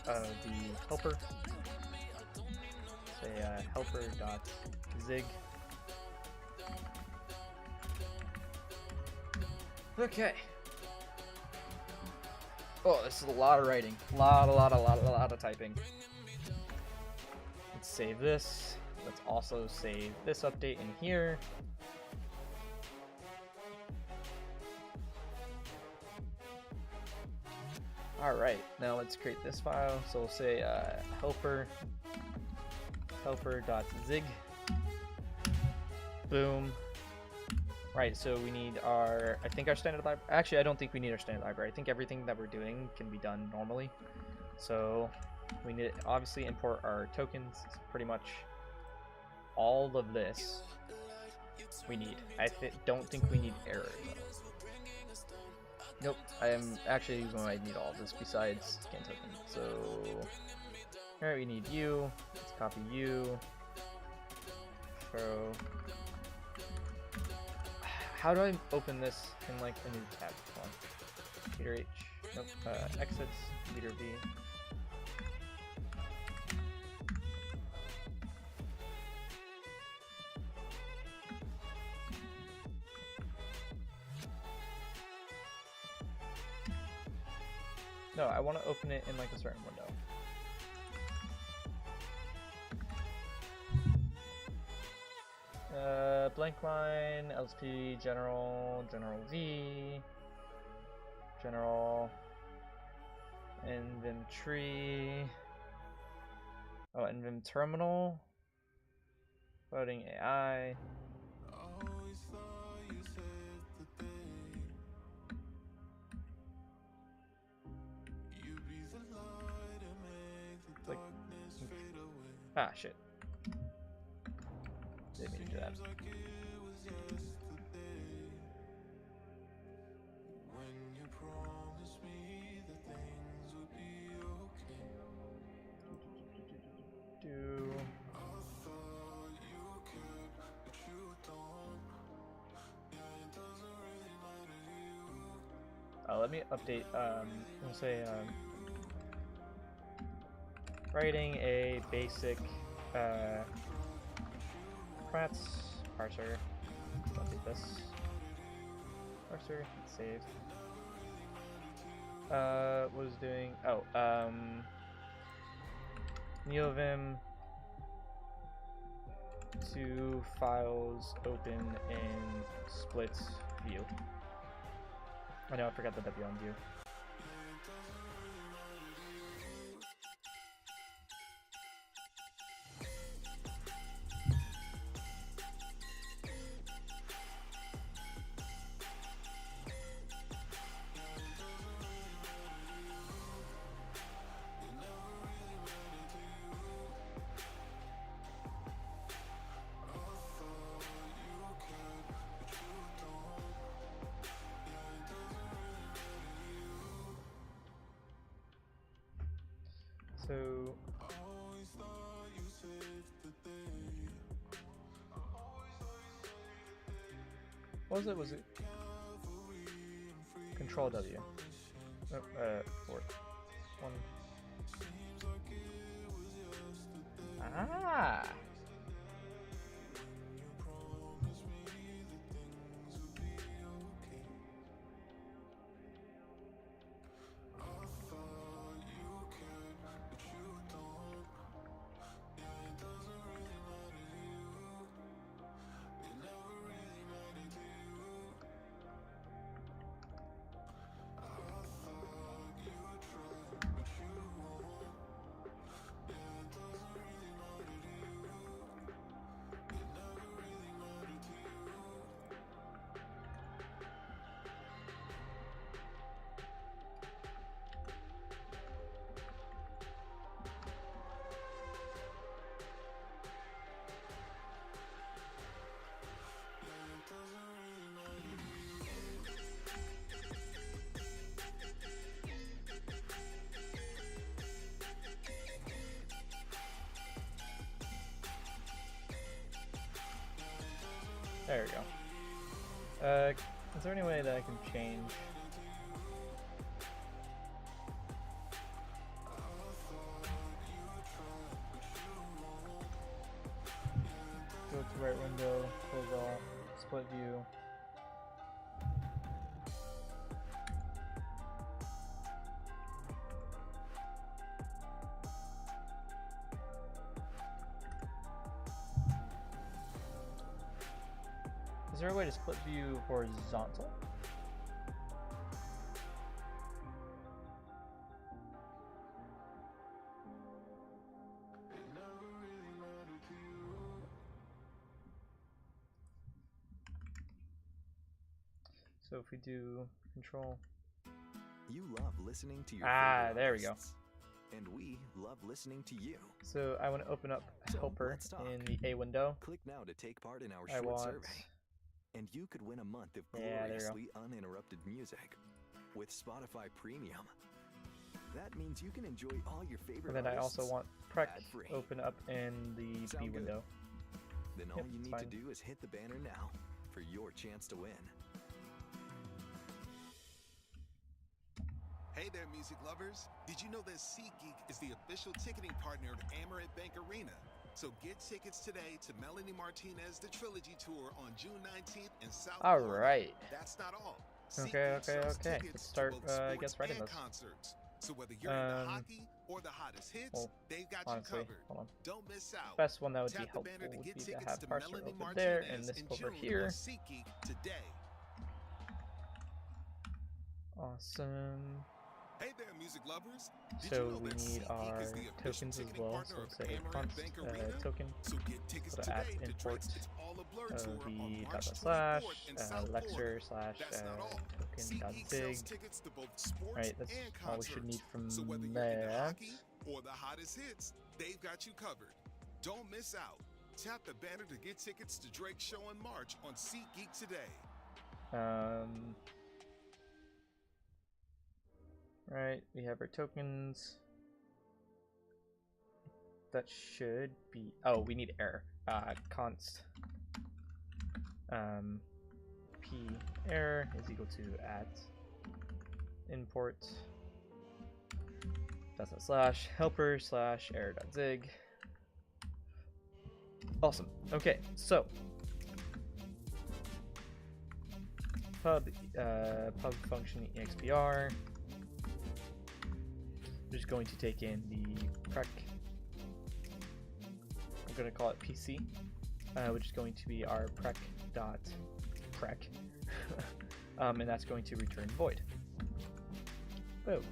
of the helper. Say helper.zig. Okay. Oh, this is a lot of writing. A lot of typing. Let's save this. Let's also save this update in here. Alright, now let's create this file. So we'll say helper.zig. Boom. Right, so we need our standard library. Actually, I don't think we need our standard library. I think everything that we're doing can be done normally. So we need to obviously import our tokens. Pretty much all of this we need. I don't think we need error though. Nope, I am actually going to need all of this besides scan token. So, alright, we need you. Let's copy you. So, how do I open this in like a new tab? Hold on. Meter H. Nope. Exits. Meter V. No, I want to open it in like a certain window. Blank line, LSP, general V, general, NVIM tree, NVIM terminal, loading AI. Like, ah, shit. Didn't mean to do that. Let me update, we'll say, writing a basic, Pratt parser. Update this. Parser, save. What is doing? Oh, NeoVim. 2 files open in split view. I know I forgot the W on view. So what was it? Was it Control W? Four. One. Ah. There we go. Is there any way that I can change? Go to right window, close all, split view. Is there a way to split view horizontal? So if we do control. You love listening to your there we go. And we love listening to you. So I want to open up helper in the A window. Click now to take part in our short survey. And you could win a month of gloriously uninterrupted music with Spotify Premium. That means you can enjoy all your favorite And then I artists also want Pratt ad-free. open up in the B window. Then all you need to do is hit the banner now for your chance to win. Hey there, music lovers. Did you know that SeatGeek is the official ticketing partner of Amaret Bank Arena? So get tickets today to Melanie Martinez The Trilogy Tour on June 19th in South Florida. Alright. That's not all. Okay. Let's start, I guess, writing this. Concerts. So whether you're into hockey or the hottest hits, they've got honestly, you covered. Hold on. Don't miss out. Best one that would be Tap helpful the banner to would get be to tickets have to Praser Melanie over there Martinez and this in over June here. on SeatGeek today. Awesome. Hey there, music lovers. So we need our tokens as well. So let's say const token. So get tickets to add import the lecture slash token dot zig. Right, that's all we should need from there. Or the hottest hits, they've got you covered. Don't miss out. Tap the banner to get tickets to Drake's show in March on SeatGeek today. Right, we have our tokens. That should be. Oh, we need error. Const p error is equal to at import slash helper slash error dot zig. Awesome. Okay, so pub function expr. We're just going to take in the prec. I'm going to call it PC, which is going to be our prec.prec, and that's going to return void. Boom.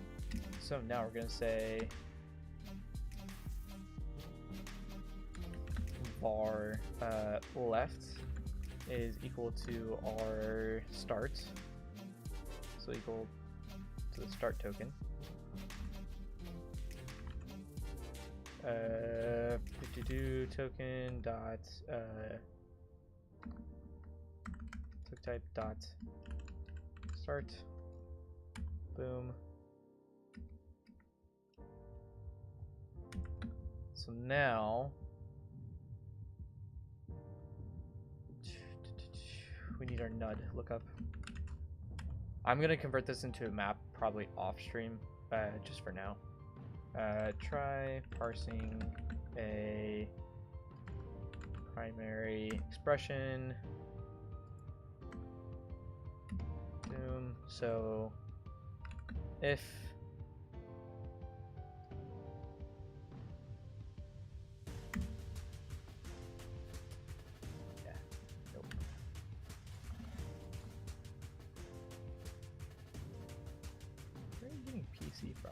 So now we're going to say var left is equal to our start, so equal to the start token. Token dot token type dot start. Boom. So now we need our NUD lookup. I'm gonna convert this into a map, probably off stream, just for now. Try parsing a primary expression. Boom. So if PC from?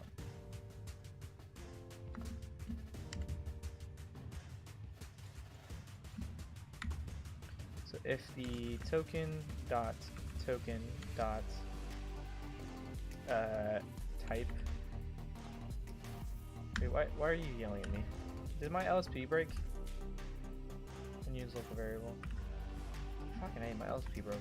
So if the token dot type. Wait, why are you yelling at me? Did my LSP break? Unused local variable. Fucking A, my LSP broke.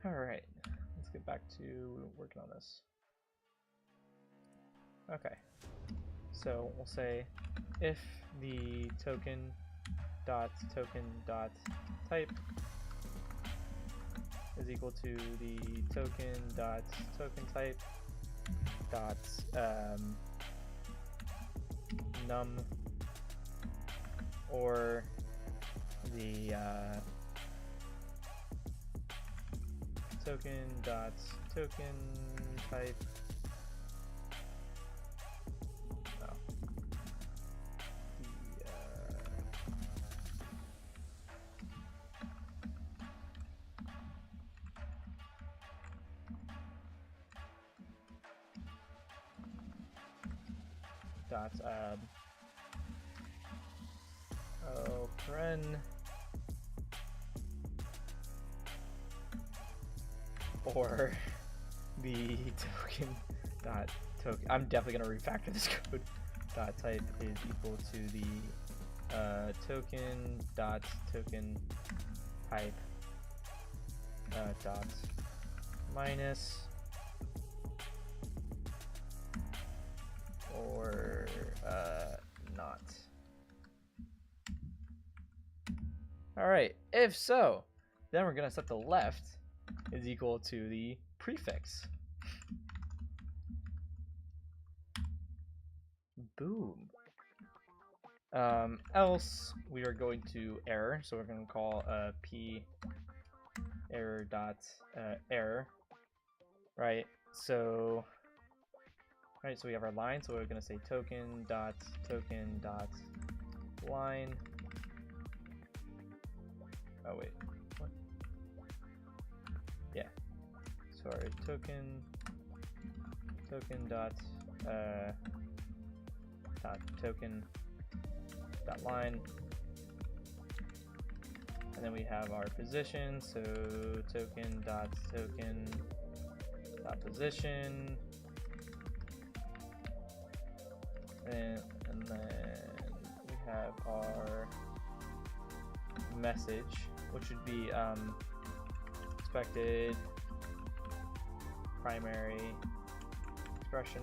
Alright, let's get back to working on this. Okay, so we'll say if the token dot type is equal to the token type dot num or the token type dot paren or the token. I'm definitely gonna refactor this code. Dot type is equal to the token type dot minus or not. All right. If so, then we're gonna set the left is equal to the prefix. Boom. Else we are going to error, so we're going to call p error dot error, right? So we have our line, so we're going to say token dot line. Oh wait, what? Yeah. So our token dot token dot line, and then we have our position, so token dot position, and then we have our message, which would be expected primary expression.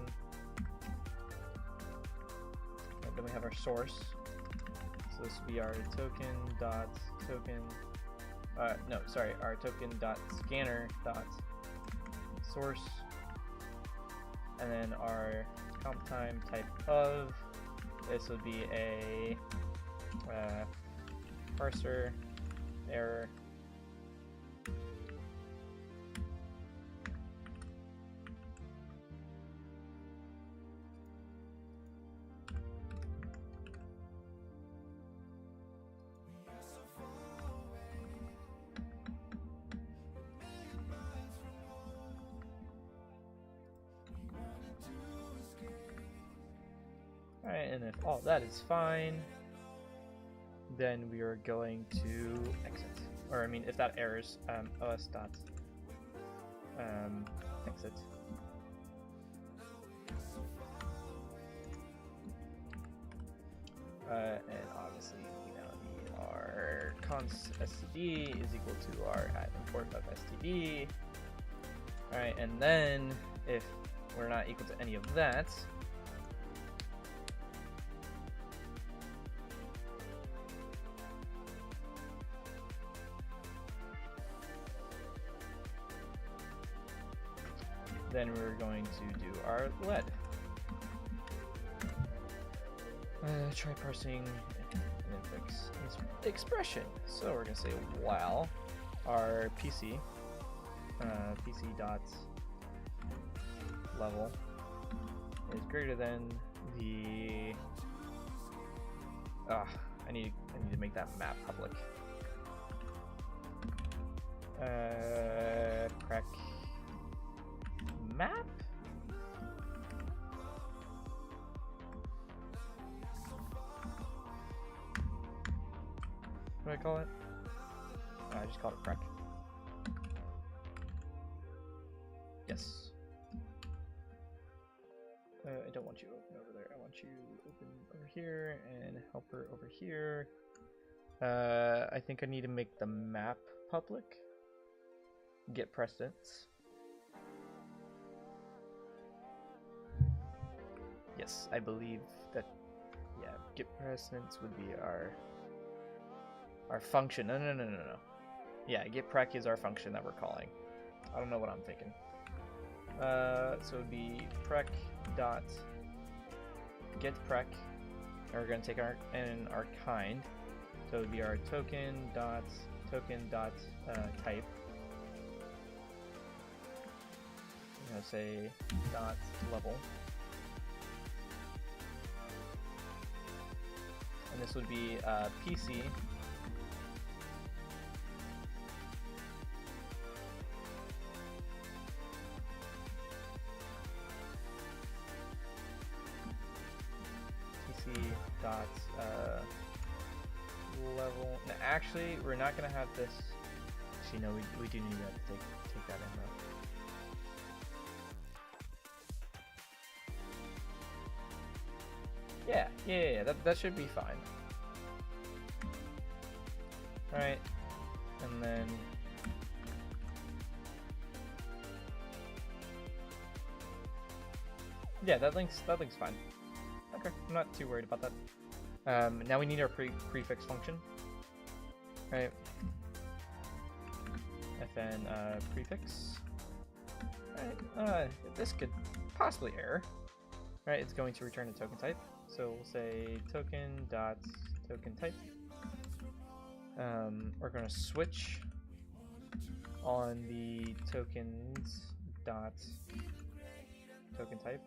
And then we have our source, so this would be our our token dot scanner dot source, and then our comp time type of this would be a parser error. Alright, and if all that is fine, then we are going to exit. Or I mean, if that errors, os dot exit. And obviously we now need our const std is equal to our at import of std. Alright, and then if we're not equal to any of that, then we're going to do our lead. Try parsing an expression. So we're gonna say while our PC dot level is greater than the I need to make that map public. Prec map. What do I call it? I just called it Pratt. Yes. I don't want you open over there. I want you open over here and helper over here. I think I need to make the map public. Get precedence. Yes, I believe that. Yeah, get precedence would be our function. No. Yeah, get prec is our function that we're calling. I don't know what I'm thinking. So it would be prec dot get prec. And we're gonna take our kind. So it would be our token dot type. I'm gonna say dot level. And this would be PC dot level. Now, actually, we're not gonna have this. Actually, no, we do need that to take that in though. Yeah, that should be fine. Alright, and then yeah, that link's fine. Okay, I'm not too worried about that. Now we need our prefix function. Right. Fn prefix. Alright, this could possibly error. Right, it's going to return a token type. So we'll say token type. We're going to switch on the tokens token type.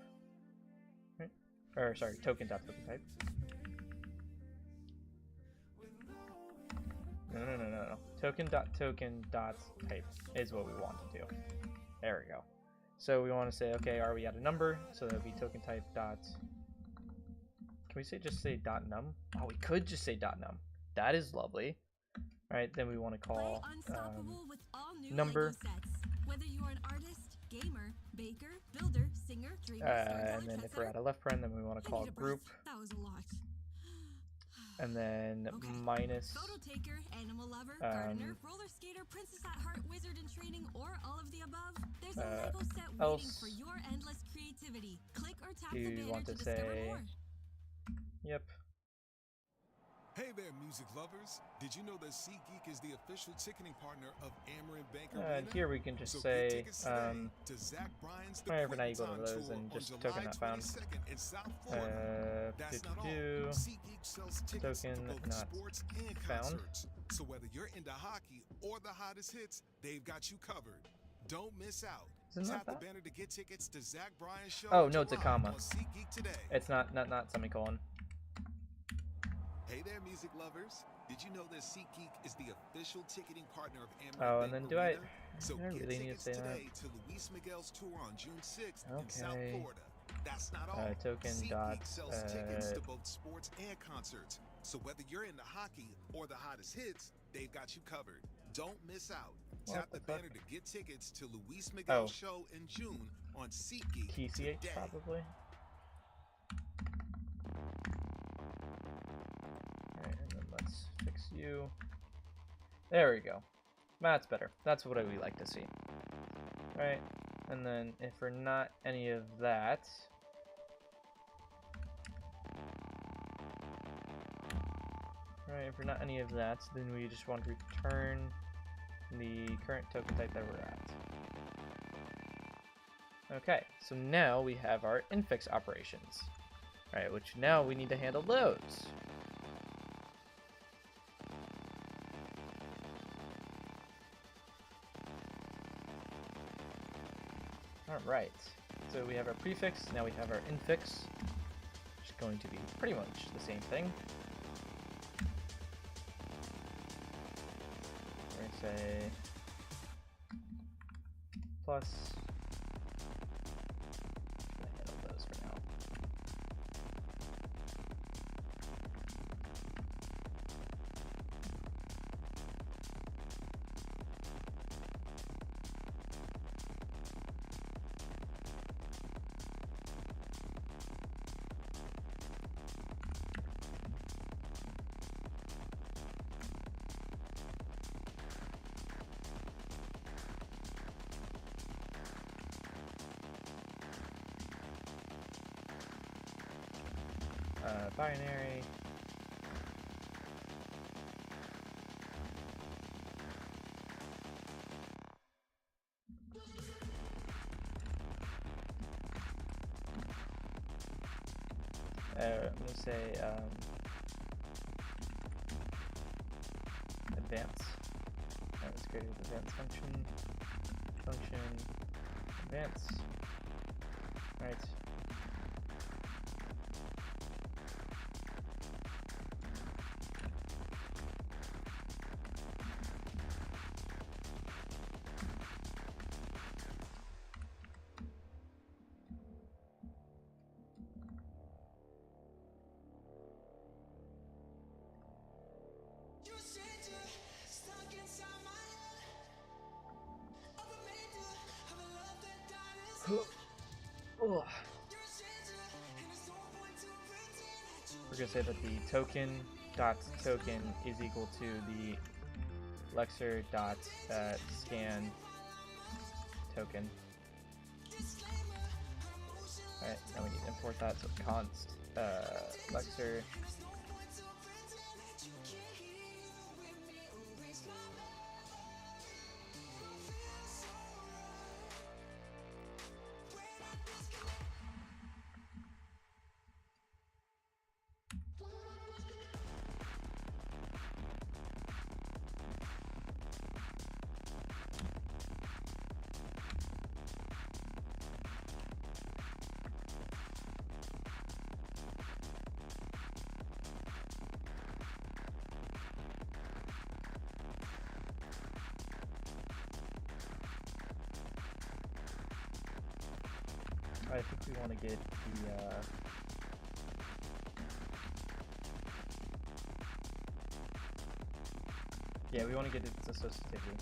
Right? Or sorry, token type. No. Token type is what we want to do. There we go. So we want to say, okay, are we at a number? So that would be token type dot. Can we just say dot num? Oh, we could just say dot num. That is lovely. All right, then we want to call number. Whether you're an artist, gamer, baker, builder, singer, dreamer, and then if we're at a left paren, then we want to call group. That was a lot. And then minus. Photo taker, animal lover, gardener, roller skater, princess at heart, wizard in training, or all of the above. There's a Lego set waiting for your endless creativity. Click or tap the banner to discover more. Yep. Hey there, music lovers. Did you know that SeatGeek is the official ticketing partner of Amarin Bank Arena? And here we can just say, whenever now you go to those and just token not found. Token not found. So whether you're into hockey or the hottest hits, they've got you covered. Don't miss out. Tap the banner to get tickets to Zach Bryan's show. Oh no, it's a comma. It's not semicolon. Hey there, music lovers. Did you know that SeatGeek is the official ticketing partner of Amarin Oh, Bank and then Arena? do I really need to say that? Today to Luis Miguel's tour on June 6th in South Florida. That's That's not all. Token dot SeatGeek sells tickets to both sports and concerts. So whether you're into hockey or the hottest hits, they've got you covered. Don't miss out. Tap the banner to get tickets to Luis Miguel's show in June on SeatGeek TCH today. probably. Alright, and then let's fix you. There we go. That's better. That's what we like to see. Alright, and then if we're not any of that... Alright, if we're not any of that, then we just want to return the current token type that we're at. Okay, so now we have our infix operations. Alright, which now we need to handle those. Alright, so we have our prefix, now we have our infix, which is going to be pretty much the same thing. We're going to say plus. I'm going to handle those for now. Binary. Let me say advance. Let's create an advance function. Advance. Right. We're going to say that the token dot token is equal to the lexer dot scan token. Alright, now we need to import that, so const lexer I think we want to get the yeah, we want to get its associativity.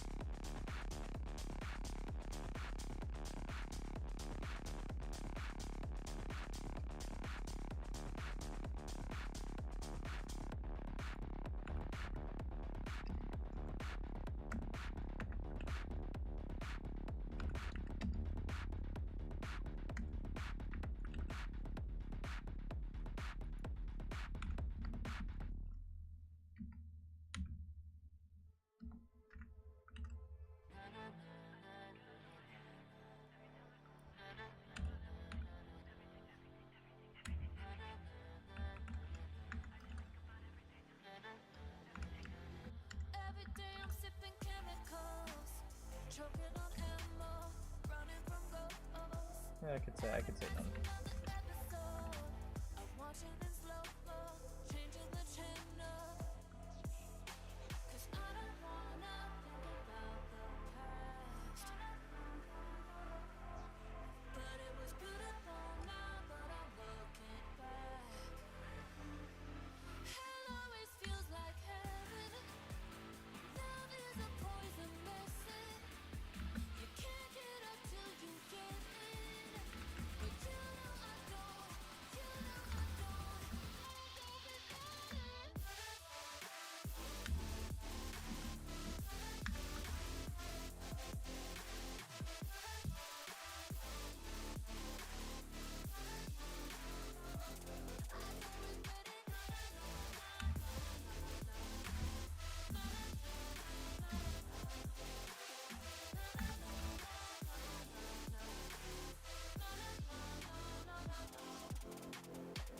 Yeah, I could say none.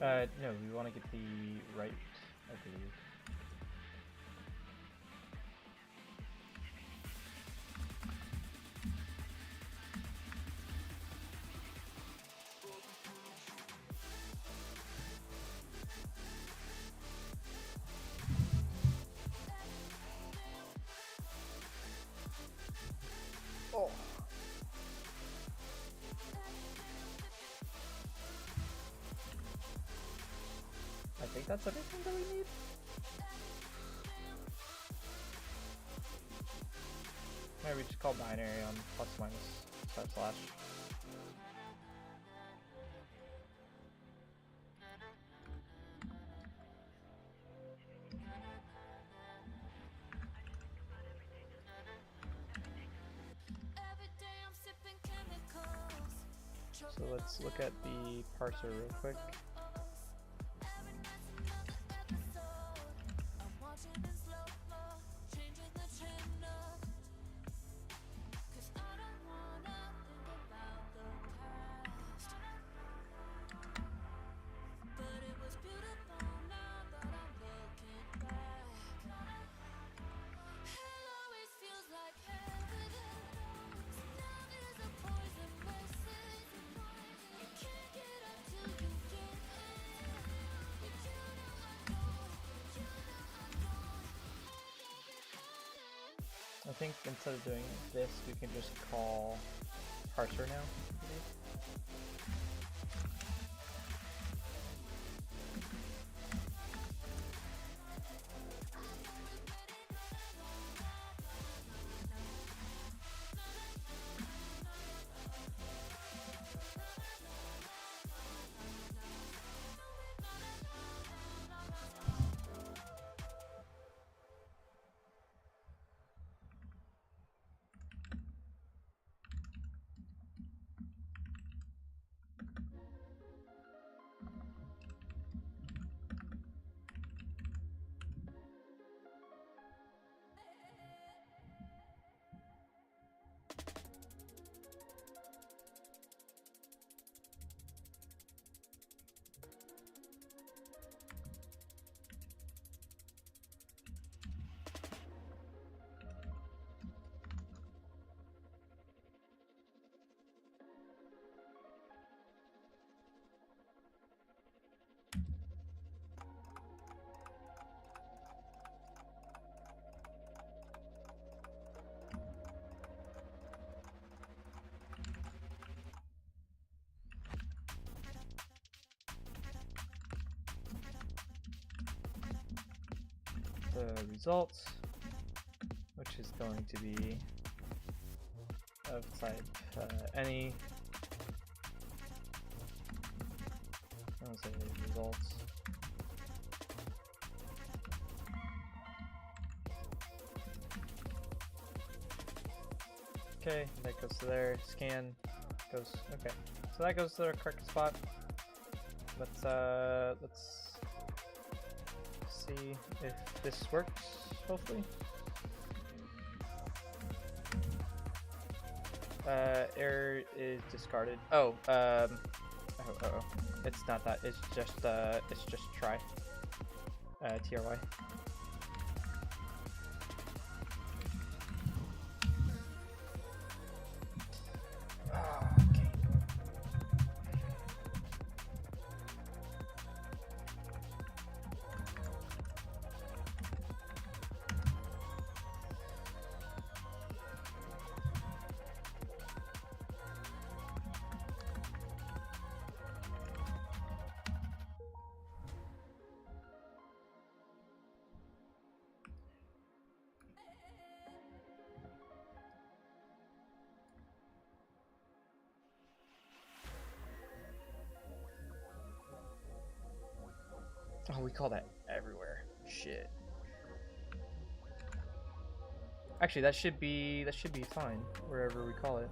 No, we want to get the right, I believe. Oh. I think that's everything that we need. Maybe we just call binary on plus minus // So let's look at the parser real quick. I think instead of doing this, we can just call parser now. The result, which is going to be of type any. I'll say results. Okay, that goes to there. Scan goes. Okay, so that goes to the correct spot. Let's see if this works, hopefully. Error is discarded. Oh, it's not that. It's just try. TRY. Oh, we call that everywhere. Shit. Actually, that should be fine wherever we call it.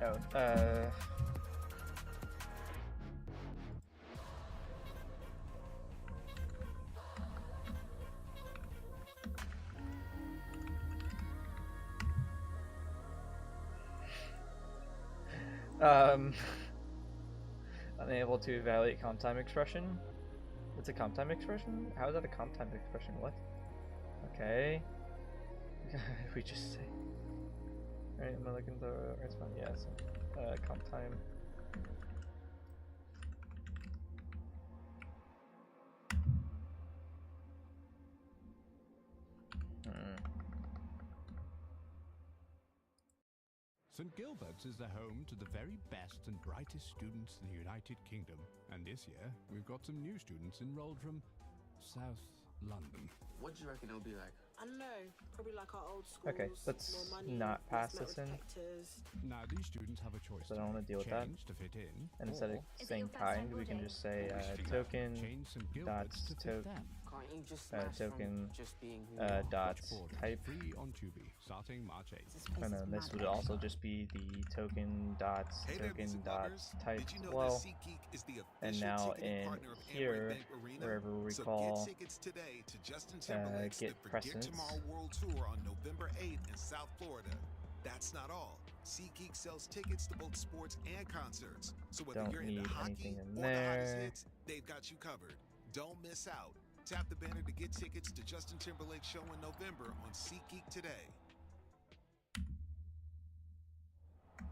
Oh, unable to evaluate comp time expression. It's a comp time expression? How is that a comp time expression? What? Okay. We just say. Alright, am I looking to respond? Yes. Comp time. St. Gilbert's is the home to the very best and brightest students in the United Kingdom. And this year, we've got some new students enrolled from South London. What do you reckon it'll be like? I don't know. Probably like our old schools. Okay, let's more money, not pass less this in. Now, these students have a choice. So I don't want to deal with that. To fit in, and instead of saying kind, we can just say token dots token dots type. On Tubi, starting March 8th. And then this would also just be the token dots type as well. And now in here, wherever we call get presence. World Tour on November 8th in South Florida. That's not all. SeatGeek sells tickets to both sports and concerts. So whether you're into hockey or the hottest hits, they've got you covered. Don't miss out. Tap the banner to get tickets to Justin Timberlake's show in November on SeatGeek today.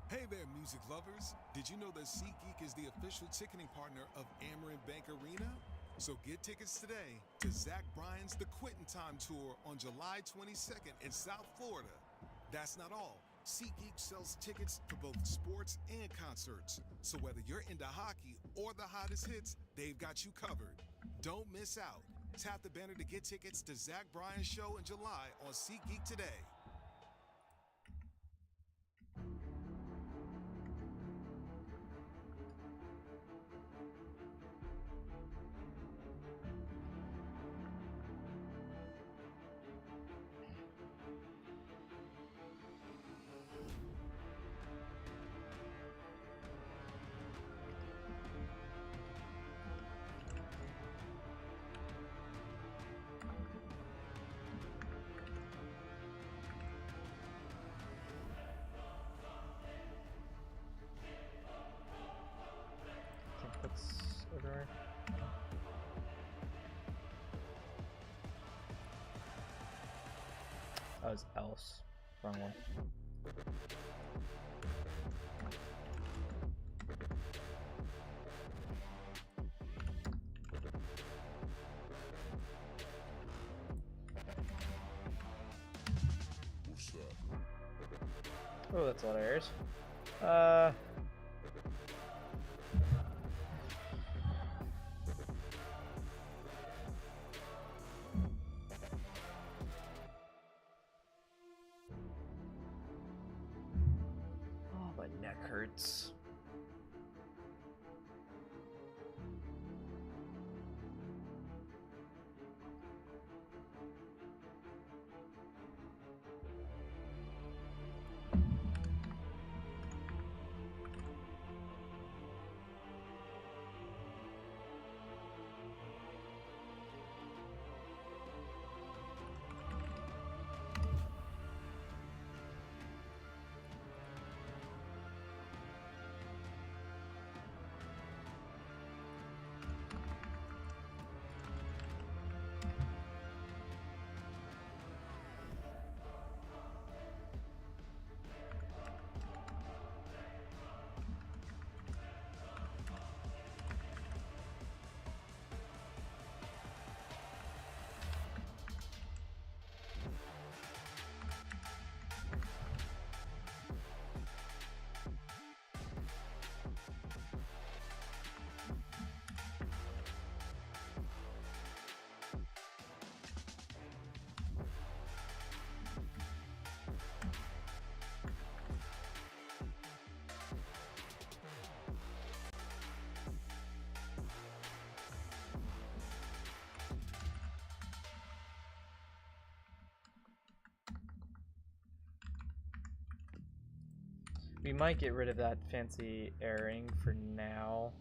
Hey there, music lovers. Did you know that SeatGeek is the official ticketing partner of Amerant Bank Arena? So get tickets today to Zach Bryan's The Quittin' Time Tour on July 22nd in South Florida. That's not all. SeatGeek sells tickets for both sports and concerts. So whether you're into hockey or the hottest hits, they've got you covered. Don't miss out. Tap the banner to get tickets to Zach Bryan's show in July on SeatGeek today. That was else. Wrong one. Oh, that's a lot of errors. Hurts. We might get rid of that fancy airing for now,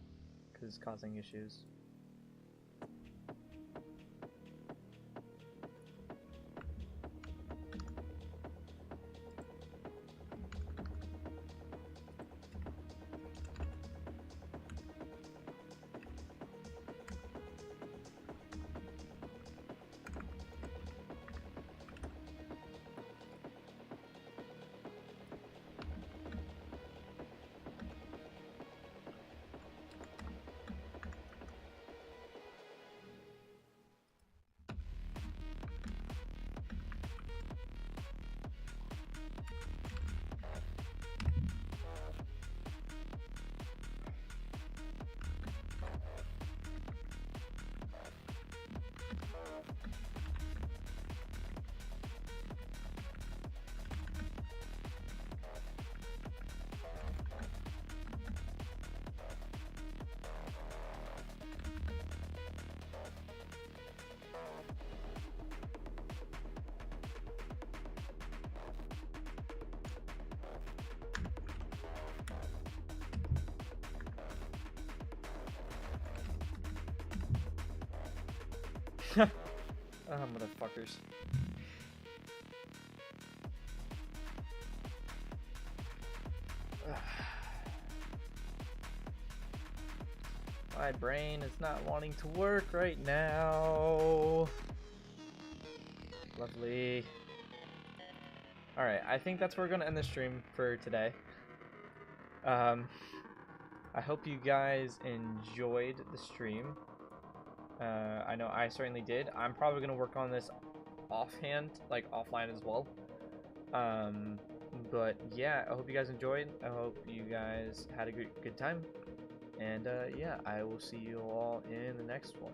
because it's causing issues. Motherfuckers. My brain is not wanting to work right now. Lovely. Alright, I think that's where we're gonna end the stream for today. I hope you guys enjoyed the stream. I know I certainly did. I'm probably going to work on this offhand, like offline as well. But yeah, I hope you guys enjoyed. I hope you guys had a good time. And yeah, I will see you all in the next one.